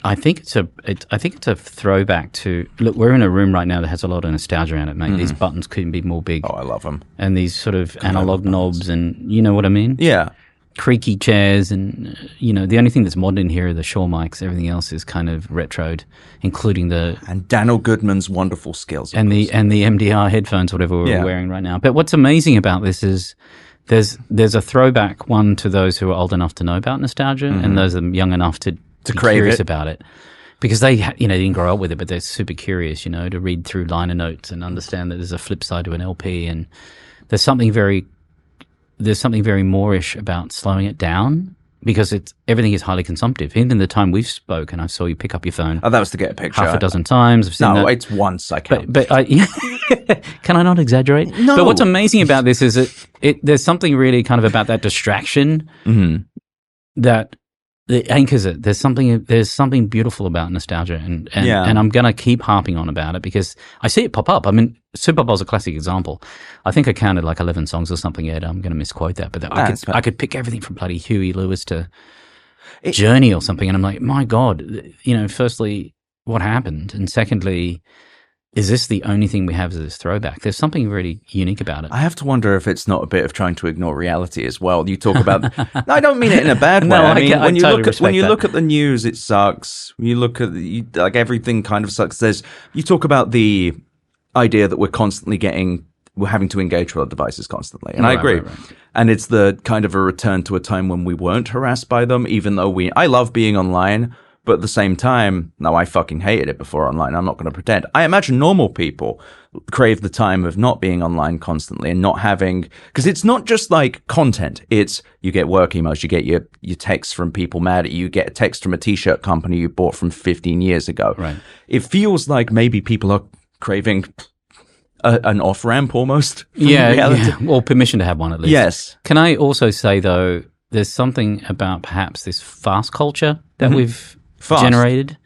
I think it's a throwback to look. We're in a room right now that has a lot of nostalgia in it, mate. These buttons couldn't be more big. Oh, I love them. And these sort of analog knobs, and you know what I mean? Yeah. Creaky chairs, and the only thing that's modern in here are the Shaw mics. Everything else is kind of retroed, including and Daniel Goodman's wonderful skills and the MDR headphones, whatever we're wearing right now. But what's amazing about this is there's a throwback one to those who are old enough to know about nostalgia, and those are young enough to be curious about it, because they didn't grow up with it, but they're super curious, to read through liner notes and understand that there's a flip side to an LP, and there's something very Moorish about slowing it down, because everything is highly consumptive. Even the time we've spoken, I saw you pick up your phone. Oh, that was to get a picture. Half a dozen times. I've seen that. It's once I count. But can I not exaggerate? No. But what's amazing about this is that there's something really kind of about that distraction that anchors it. There's something beautiful about nostalgia, and I'm gonna keep harping on about it because I see it pop up. I mean, Super Bowl's a classic example. I think I counted like 11 songs or something. Ed, I'm gonna misquote that, but I could pick everything from bloody Huey Lewis to Journey or something, and I'm like, my God, firstly, what happened, and secondly, is this the only thing we have as this throwback? There's something really unique about it. I have to wonder if it's not a bit of trying to ignore reality as well. You talk about, no, I don't mean it in a bad way. No, I mean, when you totally look at the news, it sucks. When you look at like everything kind of sucks. You talk about the idea that we're having to engage with our devices constantly, and I agree. Right. And it's the kind of a return to a time when we weren't harassed by them, even though I love being online. But at the same time, no, I fucking hated it before online. I'm not going to pretend. I imagine normal people crave the time of not being online constantly and not having, because it's not just like content. It's you get work emails, you get your texts from people mad at you, you get a text from a t-shirt company you bought from 15 years ago. Right. It feels like maybe people are craving an off-ramp almost from reality. Yeah. Or permission to have one at least. Yes. Can I also say, though, there's something about perhaps this fast culture that we've generated,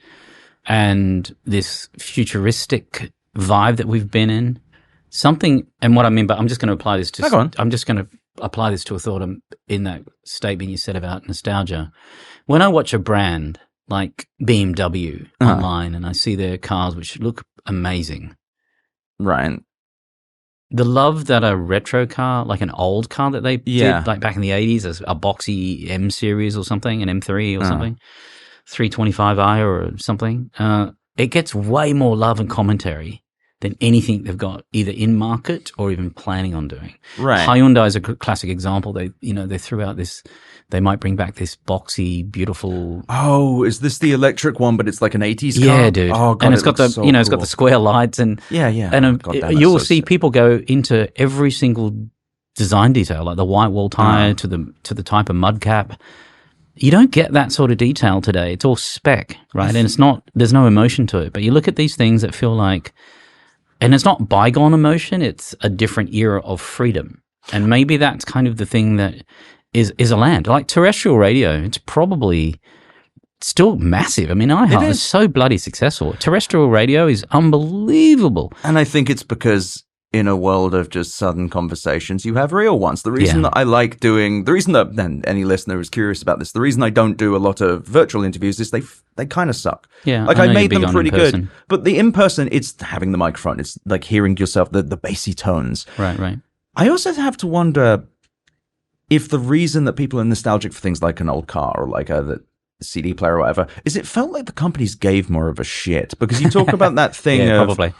and this futuristic vibe that we've been in. Something, and what I mean, but I'm just going to apply this to. I'm just going to apply this to a thought in that statement you said about nostalgia. When I watch a brand like BMW online, and I see their cars which look amazing, right? The love that a retro car, like an old car that they did, like back in the 80s, as a boxy M series or something, an M3 or something. 325i or something, it gets way more love and commentary than anything they've got either in market or even planning on doing. Right. Hyundai is a classic example. They threw out this, they might bring back this boxy, beautiful. Oh, is this the electric one, but it's like an 80s car? Yeah, dude. Oh, God, and it's got the, so it's got the square lights and, and you will see people go into every single design detail, like the white wall tire to the type of mud cap. You don't get that sort of detail today. It's all spec, right? And there's no emotion to it. But you look at these things that feel like, and it's not bygone emotion, it's a different era of freedom. And maybe that's kind of the thing that is a land. Like terrestrial radio, it's probably still massive. I mean, iHeart is so bloody successful. Terrestrial radio is unbelievable. And I think it's because in a world of just sudden conversations, you have real ones. The reason that I like and any listener who's curious about this, the reason I don't do a lot of virtual interviews is they kind of suck. Yeah, like I made them pretty good, but the in-person, it's having the microphone. It's like hearing yourself, the bassy tones. Right. I also have to wonder if the reason that people are nostalgic for things like an old car or like the CD player or whatever is it felt like the companies gave more of a shit, because you talk about that thing of probably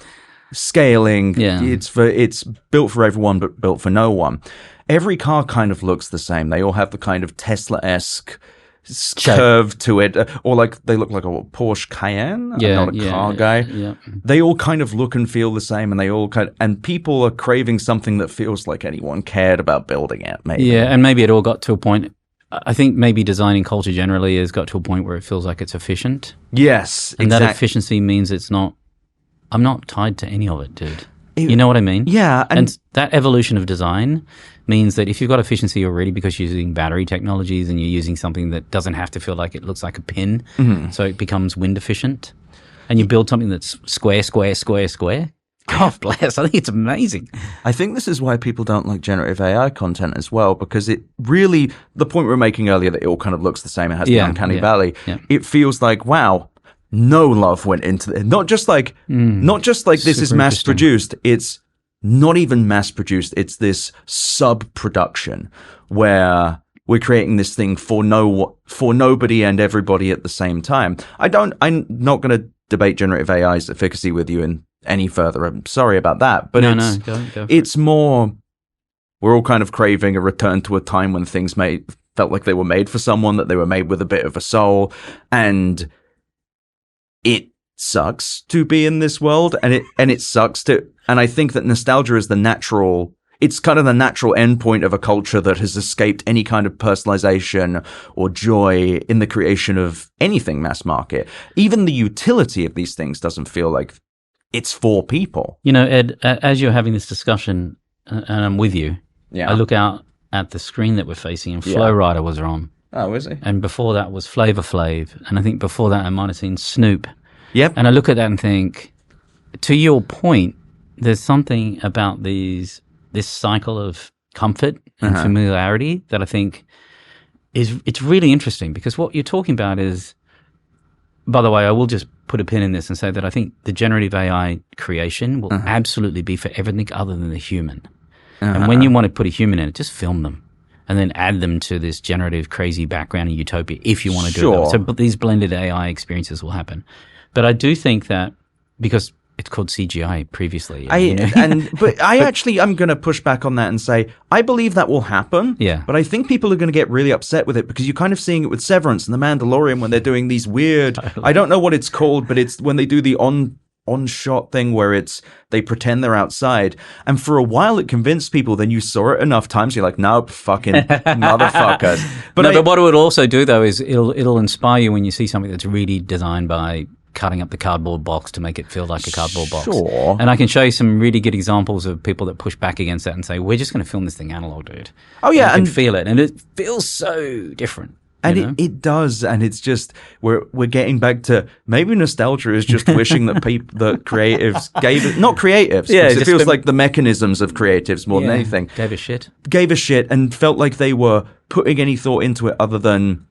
scaling. It's built for everyone but built for no one. Every car kind of looks the same. They all have the kind of Tesla-esque curve to it, or like they look like a Porsche Cayenne. I'm not a car guy. They all kind of look and feel the same, and and people are craving something that feels like anyone cared about building it. Maybe. And maybe it all got to a point. I think maybe designing culture generally has got to a point where it feels like it's efficient. Yes, and that efficiency means it's not. I'm not tied to any of it, dude. You know what I mean? Yeah. And that evolution of design means that if you've got efficiency already because you're using battery technologies and you're using something that doesn't have to feel like it looks like a pin, so it becomes wind efficient, and you build something that's square, God bless. I think it's amazing. I think this is why people don't like generative AI content as well, because it really, the point we were making earlier that it all kind of looks the same, it has the uncanny valley, it feels like, wow, no love went into it. Not just like this is mass produced. It's not even mass produced. It's this sub production where we're creating this thing for nobody and everybody at the same time. I'm not going to debate generative AI's efficacy with you in any further. I'm sorry about that, but it's more, we're all kind of craving a return to a time when things felt like they were made for someone, that they were made with a bit of a soul, and it sucks to be in this world, and it sucks to, and I think that nostalgia is it's kind of the natural endpoint of a culture that has escaped any kind of personalization or joy in the creation of anything mass market. Even the utility of these things doesn't feel like it's for people. You know, Ed, as you're having this discussion, and I'm with you, I look out at the screen that we're facing, and Flow Rider was on. Oh, is he? And before that was Flavor Flav, and I think before that I might have seen Snoop. Yep. And I look at that and think, to your point, there's something about this cycle of comfort and familiarity that I think it's really interesting, because what you're talking about is, by the way, I will just put a pin in this and say that I think the generative AI creation will absolutely be for everything other than the human. And when you want to put a human in it, just film them and then add them to this generative crazy background in utopia if you want to do it. So these blended AI experiences will happen. But I do think that, because it's called CGI previously. But I'm going to push back on that and say, I believe that will happen. Yeah. But I think people are going to get really upset with it, because you're kind of seeing it with Severance and The Mandalorian when they're doing these weird, I don't know what it's called, but it's when they do the on-shot thing where they pretend they're outside. And for a while it convinced people, then you saw it enough times, you're like, nope, fucking motherfuckers. But what it would also do though is it'll inspire you when you see something that's really designed by cutting up the cardboard box to make it feel like a cardboard box. And I can show you some really good examples of people that push back against that and say, we're just going to film this thing analog, dude. Oh yeah. And feel it. And it feels so different. And it does, and it's just we're getting back to maybe nostalgia is just wishing that creatives not creatives, because it feels like the mechanisms of creatives more than anything gave a shit and felt like they were putting any thought into it other than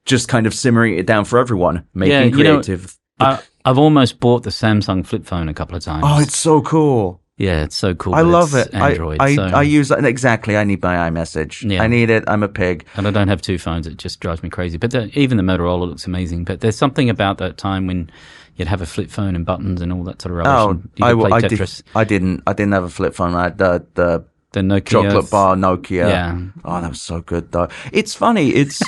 just kind of simmering it down for everyone, making creative. I've almost bought the Samsung flip phone a couple of times. Oh, it's so cool. Yeah, it's so cool. I love it. Android, I use that. Exactly. I need my iMessage. Yeah. I need it. I'm a pig. And I don't have two phones. It just drives me crazy. But even the Motorola looks amazing. But there's something about that time when you'd have a flip phone and buttons and all that sort of rubbish. I didn't have a flip phone. I had the Nokia chocolate bar Nokia. Yeah. Oh, that was so good though. It's funny. It's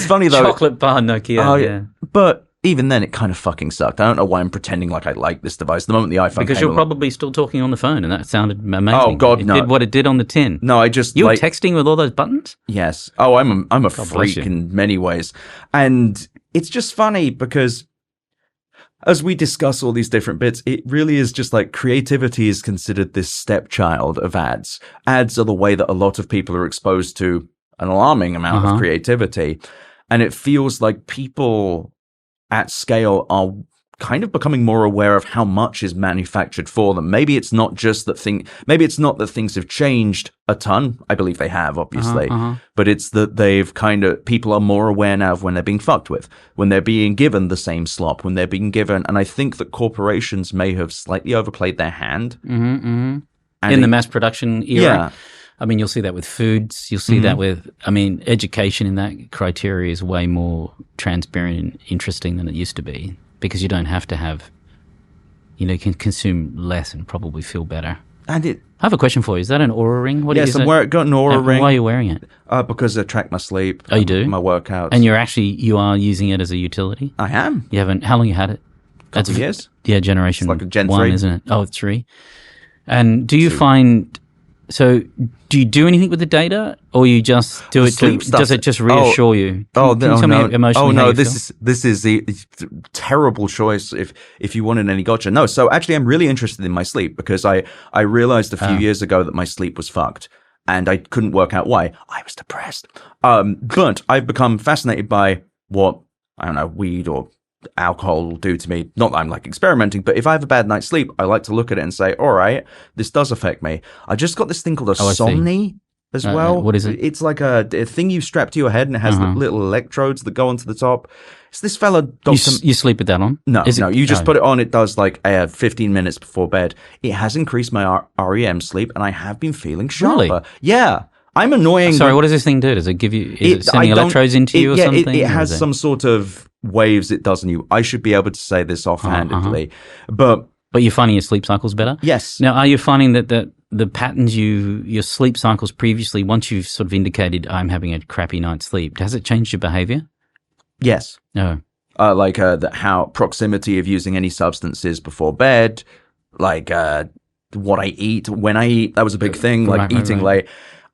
funny though. Chocolate bar Nokia. Oh, yeah. But even then, it kind of fucking sucked. I don't know why I'm pretending like I like this device. The moment the iPhone because came you're probably still talking on the phone, and that sounded amazing. Oh God, it no! Did what it did on the tin. No, were texting with all those buttons. Yes. Oh, I'm a freak in many ways, and it's just funny because as we discuss all these different bits, it really is just like creativity is considered this stepchild of ads. Ads are the way that a lot of people are exposed to an alarming amount of creativity, and it feels like people at scale are kind of becoming more aware of how much is manufactured for them. Maybe it's not that things have changed a ton. I believe they have, obviously, but it's that people are more aware now of when they're being fucked with, when they're being given the same slop, when they're being given, and I think that corporations may have slightly overplayed their hand. In the mass production era. Yeah. I mean, you'll see that with foods. You'll see that with, education in that criteria is way more transparent and interesting than it used to be, because you don't have to have, you can consume less and probably feel better. And I have a question for you. Is that an Oura ring? Yes, I've got an Oura ring. Why are you wearing it? Because I track my sleep. Oh, you do? My workouts. And you are using it as a utility? I am. You haven't, how long you had it? Couple of years. Yeah, generation it's like a Gen 1, 3. isn't it? Oh, 3. And do you find So, do you do anything with the data, or you just do it to? Does it just reassure you? Can you tell me emotionally how you feel? This is the terrible choice if you wanted any gotcha. No, so actually, I'm really interested in my sleep because I realized a few years ago that my sleep was fucked, and I couldn't work out why. I was depressed. But I've become fascinated by what, I don't know, weed or alcohol will do to me. Not that I'm like experimenting, but if I have a bad night's sleep, I like to look at it and say, all right, this does affect me. I just got this thing called a Somni as well. What is it? It's like a thing you strap to your head and it has little electrodes that go onto the top. It's this fella, Dr. You sleep with that on? No, you just put it on. It does like 15 minutes before bed. It has increased my REM sleep and I have been feeling sharper. Really? Yeah. I'm annoying. Sorry, what does this thing do? Does it give you, is it sending electrodes into you or something? It has some sort of waves it does on you. I should be able to say this offhandedly, but you're finding your sleep cycles better? Yes. Now, are you finding that the patterns your sleep cycles previously, once you've sort of indicated I'm having a crappy night's sleep, has it changed your behavior? Yes. No. Like how proximity of using any substances before bed, like what I eat, when I eat, that was a big thing, like eating late.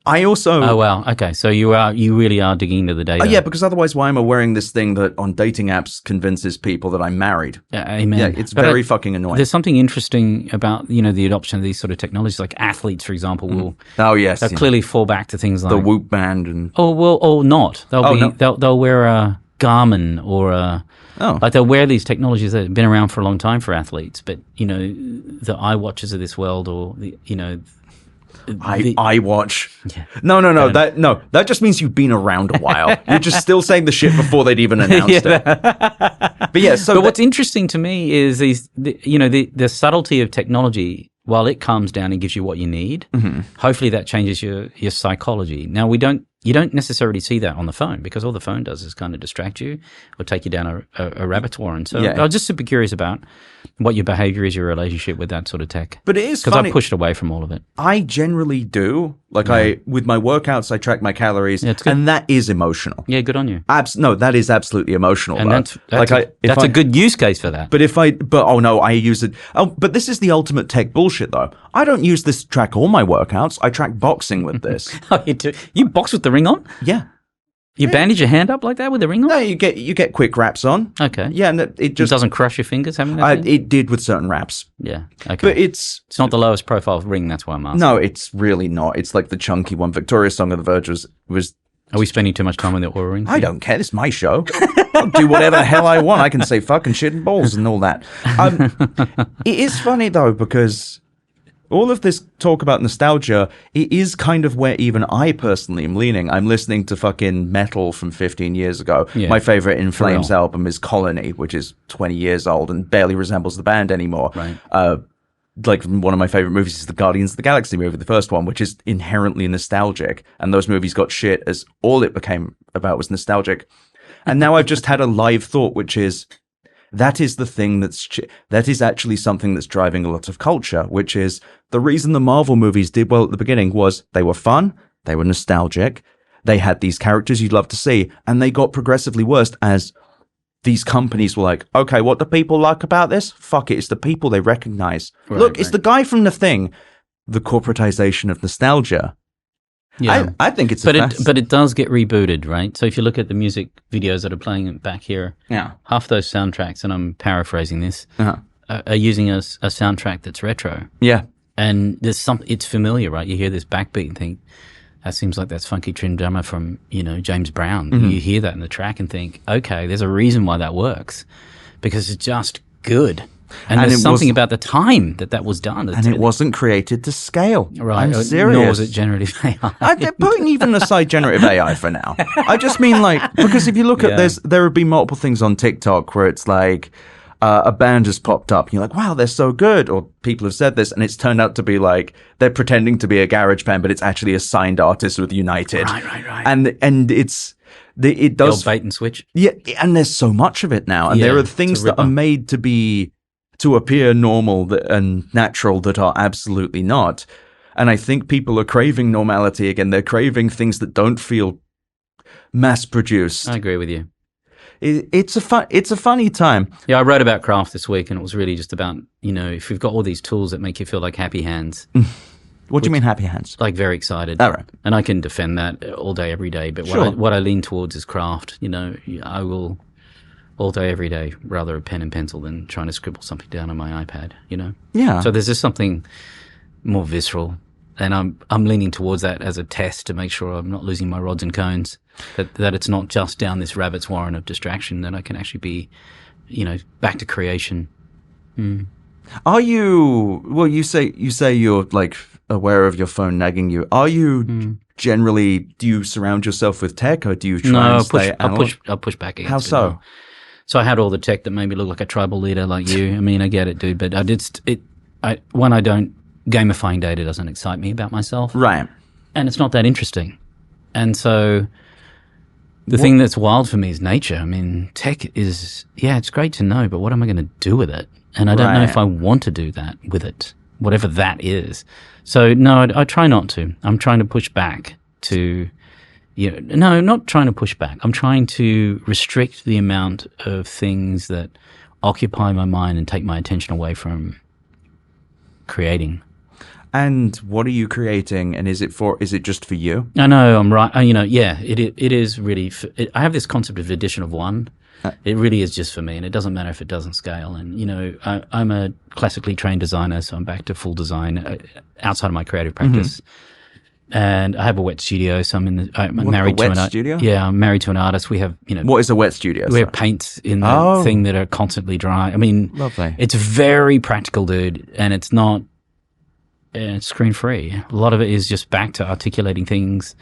I also... Oh, wow. Okay. So you really are digging into the data. Yeah, because otherwise why am I wearing this thing that on dating apps convinces people that I'm married? Yeah, amen. Yeah, it's very fucking annoying. There's something interesting about, the adoption of these sort of technologies, like athletes, for example, will... Oh, yes. They'll clearly fall back to things like... The Whoop band and... Oh, well, or not. They'll wear a Garmin or a... Oh. Like they'll wear these technologies that have been around for a long time for athletes, but, the iWatches of this world or, iWatch. Yeah. No. That just means you've been around a while. You're just still saying the shit before they'd even announced it. But yeah, but what's interesting to me is the subtlety of technology. While it calms down and gives you what you need, hopefully that changes your psychology. Now you don't necessarily see that on the phone because all the phone does is kind of distract you or take you down a rabbit warren. And so I was just super curious about what your behavior is, your relationship with that sort of tech. But it is because I pushed away from all of it. I generally do. Like with my workouts, I track my calories, and that is emotional. Yeah, good on you. No, that is absolutely emotional. And that's a good use case for that. But I use it. Oh, but this is the ultimate tech bullshit, though. I don't use this to track all my workouts. I track boxing with this. Oh, you do? You box with the ring on? Yeah. You bandage your hand up like that with the ring on? No, you get quick wraps on. Okay. Yeah, and it just doesn't crush your fingers having that. It did with certain wraps. Yeah. Okay. But it's not the lowest profile ring. That's why I'm asking. No, it's really not. It's like the chunky one. Victoria's Song of the Verge was. Are we spending too much time on the Oura ring? I don't care. This is my show. I'll do whatever the hell I want. I can say fucking shit and balls and all that. It is funny though because all of this talk about nostalgia, it is kind of where even I personally am leaning. I'm listening to fucking metal from 15 years ago. Yeah. My favorite In Flames album is Colony, which is 20 years old and barely resembles the band anymore. Right. Like one of my favorite movies is the Guardians of the Galaxy movie, the first one, which is inherently nostalgic. And those movies got shit as all it became about was nostalgic. And now I've just had a live thought, which is, that is the thing that is actually something that's driving a lot of culture, which is the reason the Marvel movies did well at the beginning was they were fun, they were nostalgic, they had these characters you'd love to see, and they got progressively worse as these companies were like, okay, what do people like about this? Fuck it, it's the people they recognize. Look, it's the guy from The Thing. The corporatization of nostalgia. Yeah, I think it's but it does get rebooted, right? So if you look at the music videos that are playing back here, half those soundtracks, and I'm paraphrasing this, are using a soundtrack that's retro. Yeah, and it's familiar, right? You hear this backbeat and think, that seems like that's funky trim drummer from James Brown. Mm-hmm. You hear that in the track and think, okay, there's a reason why that works because it's just good. And there's something about the time that was done. And it wasn't created to scale. Right. I'm serious. Nor was it generative AI. Putting even aside generative AI for now. I just mean because if you look at this, there have been multiple things on TikTok where it's like a band has popped up and you're like, wow, they're so good. Or people have said this and it's turned out to be like, they're pretending to be a garage band, but it's actually a signed artist with United. Right. And it does. bait and switch. Yeah. And there's so much of it now. And there are things that are made to appear normal and natural that are absolutely not. And I think people are craving normality again. They're craving things that don't feel mass-produced. I agree with you. It's a funny time. Yeah, I wrote about craft this week, and it was really just about, if we've got all these tools that make you feel like happy hands, What do you mean happy hands? Like very excited. All right. And I can defend that all day, every day. But what I lean towards is craft. You know, I will all day, every day, rather a pen and pencil than trying to scribble something down on my iPad, you know? Yeah. So there's just something more visceral. And I'm leaning towards that as a test to make sure I'm not losing my rods and cones, that it's not just down this rabbit's warren of distraction, that I can actually be, you know, back to creation. Are you, well, you say you're like aware of your phone nagging you. Are you generally, do you surround yourself with tech, or do you try and stay analog? I'll push back against How it. so? So I had all the tech that made me look like a tribal leader like you. I mean, I get it, dude, but when I don't, gamifying data doesn't excite me about myself. Right. And it's not that interesting. And so the thing that's wild for me is nature. I mean, tech is, it's great to know, but what am I going to do with it? And I don't know if I want to do that with it, whatever that is. So no, I try not to. I'm trying to push back to, no, not trying to push back. I'm trying to restrict the amount of things that occupy my mind and take my attention away from creating. And what are you creating? And is it just for you? I know, I'm right. It is really. I have this concept of edition of one. It really is just for me, and it doesn't matter if it doesn't scale. And, you know, I'm a classically trained designer, so I'm back to full design outside of my creative practice. And I have a wet studio, so I'm married to an studio. Yeah, I'm married to an artist. We have, you know, what is a wet studio? We have paints in the thing that are constantly dry. I mean, lovely. It's very practical, dude, and it's not. It's screen free. A lot of it is just back to articulating things,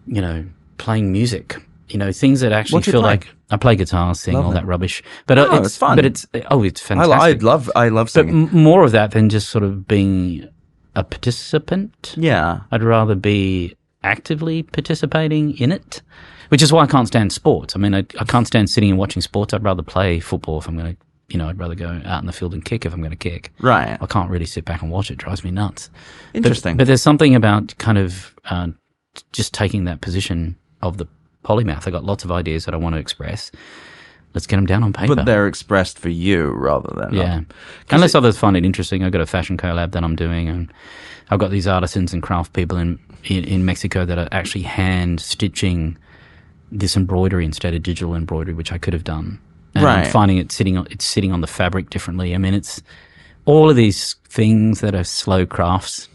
you know, playing music, you know, things that actually feel like I play guitar, sing, all that rubbish. But it's fun. But it's fantastic. I love singing. But more of that than just sort of being a participant. Yeah. I'd rather be actively participating in it, which is why I can't stand sports. I mean, I can't stand sitting and watching sports. I'd rather play football if I'm going to. You know, I'd rather go out in the field and kick if I'm going to kick. Right. I can't really sit back and watch it. It drives me nuts. Interesting. But there's something about kind of just taking that position of the polymath. I got lots of ideas that I want to express. Let's get them down on paper. But they're expressed for you rather than... Yeah. Unless others find it interesting. I've got a fashion collab that I'm doing, and I've got these artisans and craft people in Mexico that are actually hand stitching this embroidery instead of digital embroidery, which I could have done. And I'm finding it's sitting on the fabric differently. I mean, it's all of these things that are slow crafts.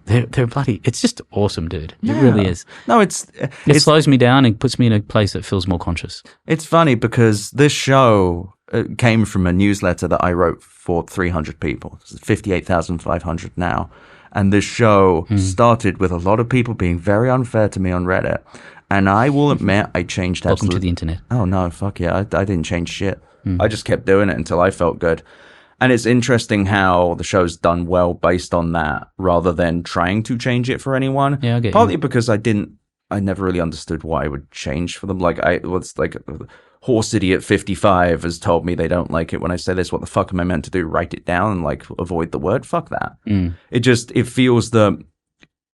They're bloody. It's just awesome, dude. Yeah. It really is. No, it slows me down and puts me in a place that feels more conscious. It's funny because this show came from a newsletter that I wrote for 300 people. It's 58,500 now, and this show started with a lot of people being very unfair to me on Reddit. And I will admit, I changed Welcome to the internet. Oh, no, fuck yeah. I didn't change shit. I just kept doing it until I felt good. And it's interesting how the show's done well based on that, rather than trying to change it for anyone. Yeah, I get Partly you. because I never really understood why I would change for them. Like, Horse Idiot 55 has told me they don't like it when I say this. What the fuck am I meant to do? Write it down and, like, avoid the word? Fuck that. It feels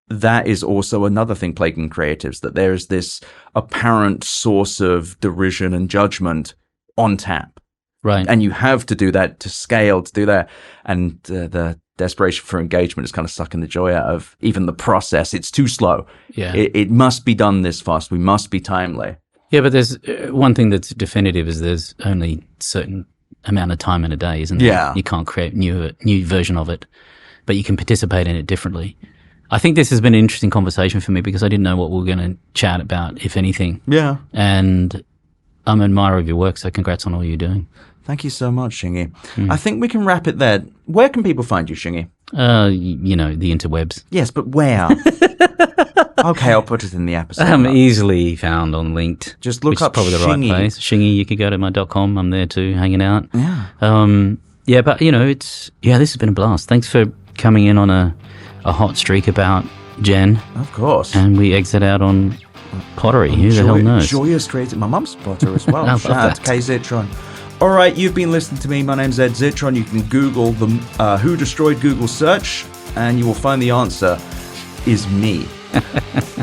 that is also another thing plaguing creatives, that there's this apparent source of derision and judgment on tap. Right. And you have to do that to scale, to do that. And the desperation for engagement is kind of sucking the joy out of even the process. It's too slow. Yeah. It must be done this fast. We must be timely. Yeah, but there's one thing that's definitive is there's only certain amount of time in a day, isn't there? Yeah. You can't create new version of it, but you can participate in it differently. I think this has been an interesting conversation for me because I didn't know what we were going to chat about, if anything. Yeah. And I'm an admirer of your work, so congrats on all you're doing. Thank you so much, Shingy. I think we can wrap it there. Where can people find you, Shingy? You know, the interwebs. Yes, but where? Okay, I'll put it in the episode. I'm easily found on Linked. Just look up probably the Shingy. right place. Shingy, you could go to my .com. I'm there too, hanging out. Yeah. Yeah, but, you know, this has been a blast. Thanks for coming in on a hot streak about Jen. Of course. And we exit out on pottery. Who the hell knows? Joyous creative. My mum's potter as well. I love Shout out to that. K Zitron. All right, you've been listening to me. My name's Ed Zitron. You can Google the Who Destroyed Google search, and you will find the answer is me.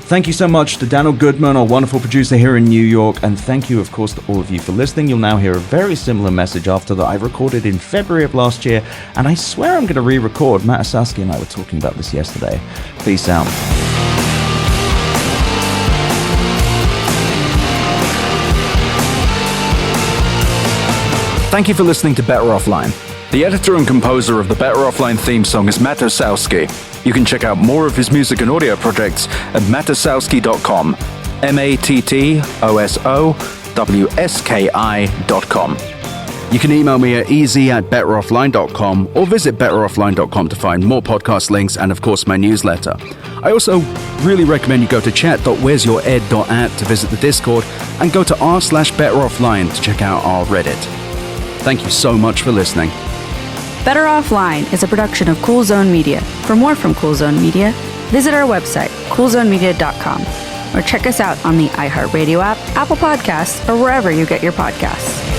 Thank you so much to Daniel Goodman, our wonderful producer here in New York. And thank you, of course, to all of you for listening. You'll now hear a very similar message after that I recorded in February of last year. And I swear I'm going to re-record. Matt Asowski and I were talking about this yesterday. Peace out. Thank you for listening to Better Offline. The editor and composer of the Better Offline theme song is Matt Asowski. You can check out more of his music and audio projects at mattasowski.com. MATTOSOWSKI.com. You can email me at easy@betteroffline.com or visit betteroffline.com to find more podcast links and, of course, my newsletter. I also really recommend you go to chat.wheresyoured.at to visit the Discord and go to r/betteroffline to check out our Reddit. Thank you so much for listening. Better Offline is a production of Cool Zone Media. For more from Cool Zone Media, visit our website, coolzonemedia.com, or check us out on the iHeartRadio app, Apple Podcasts, or wherever you get your podcasts.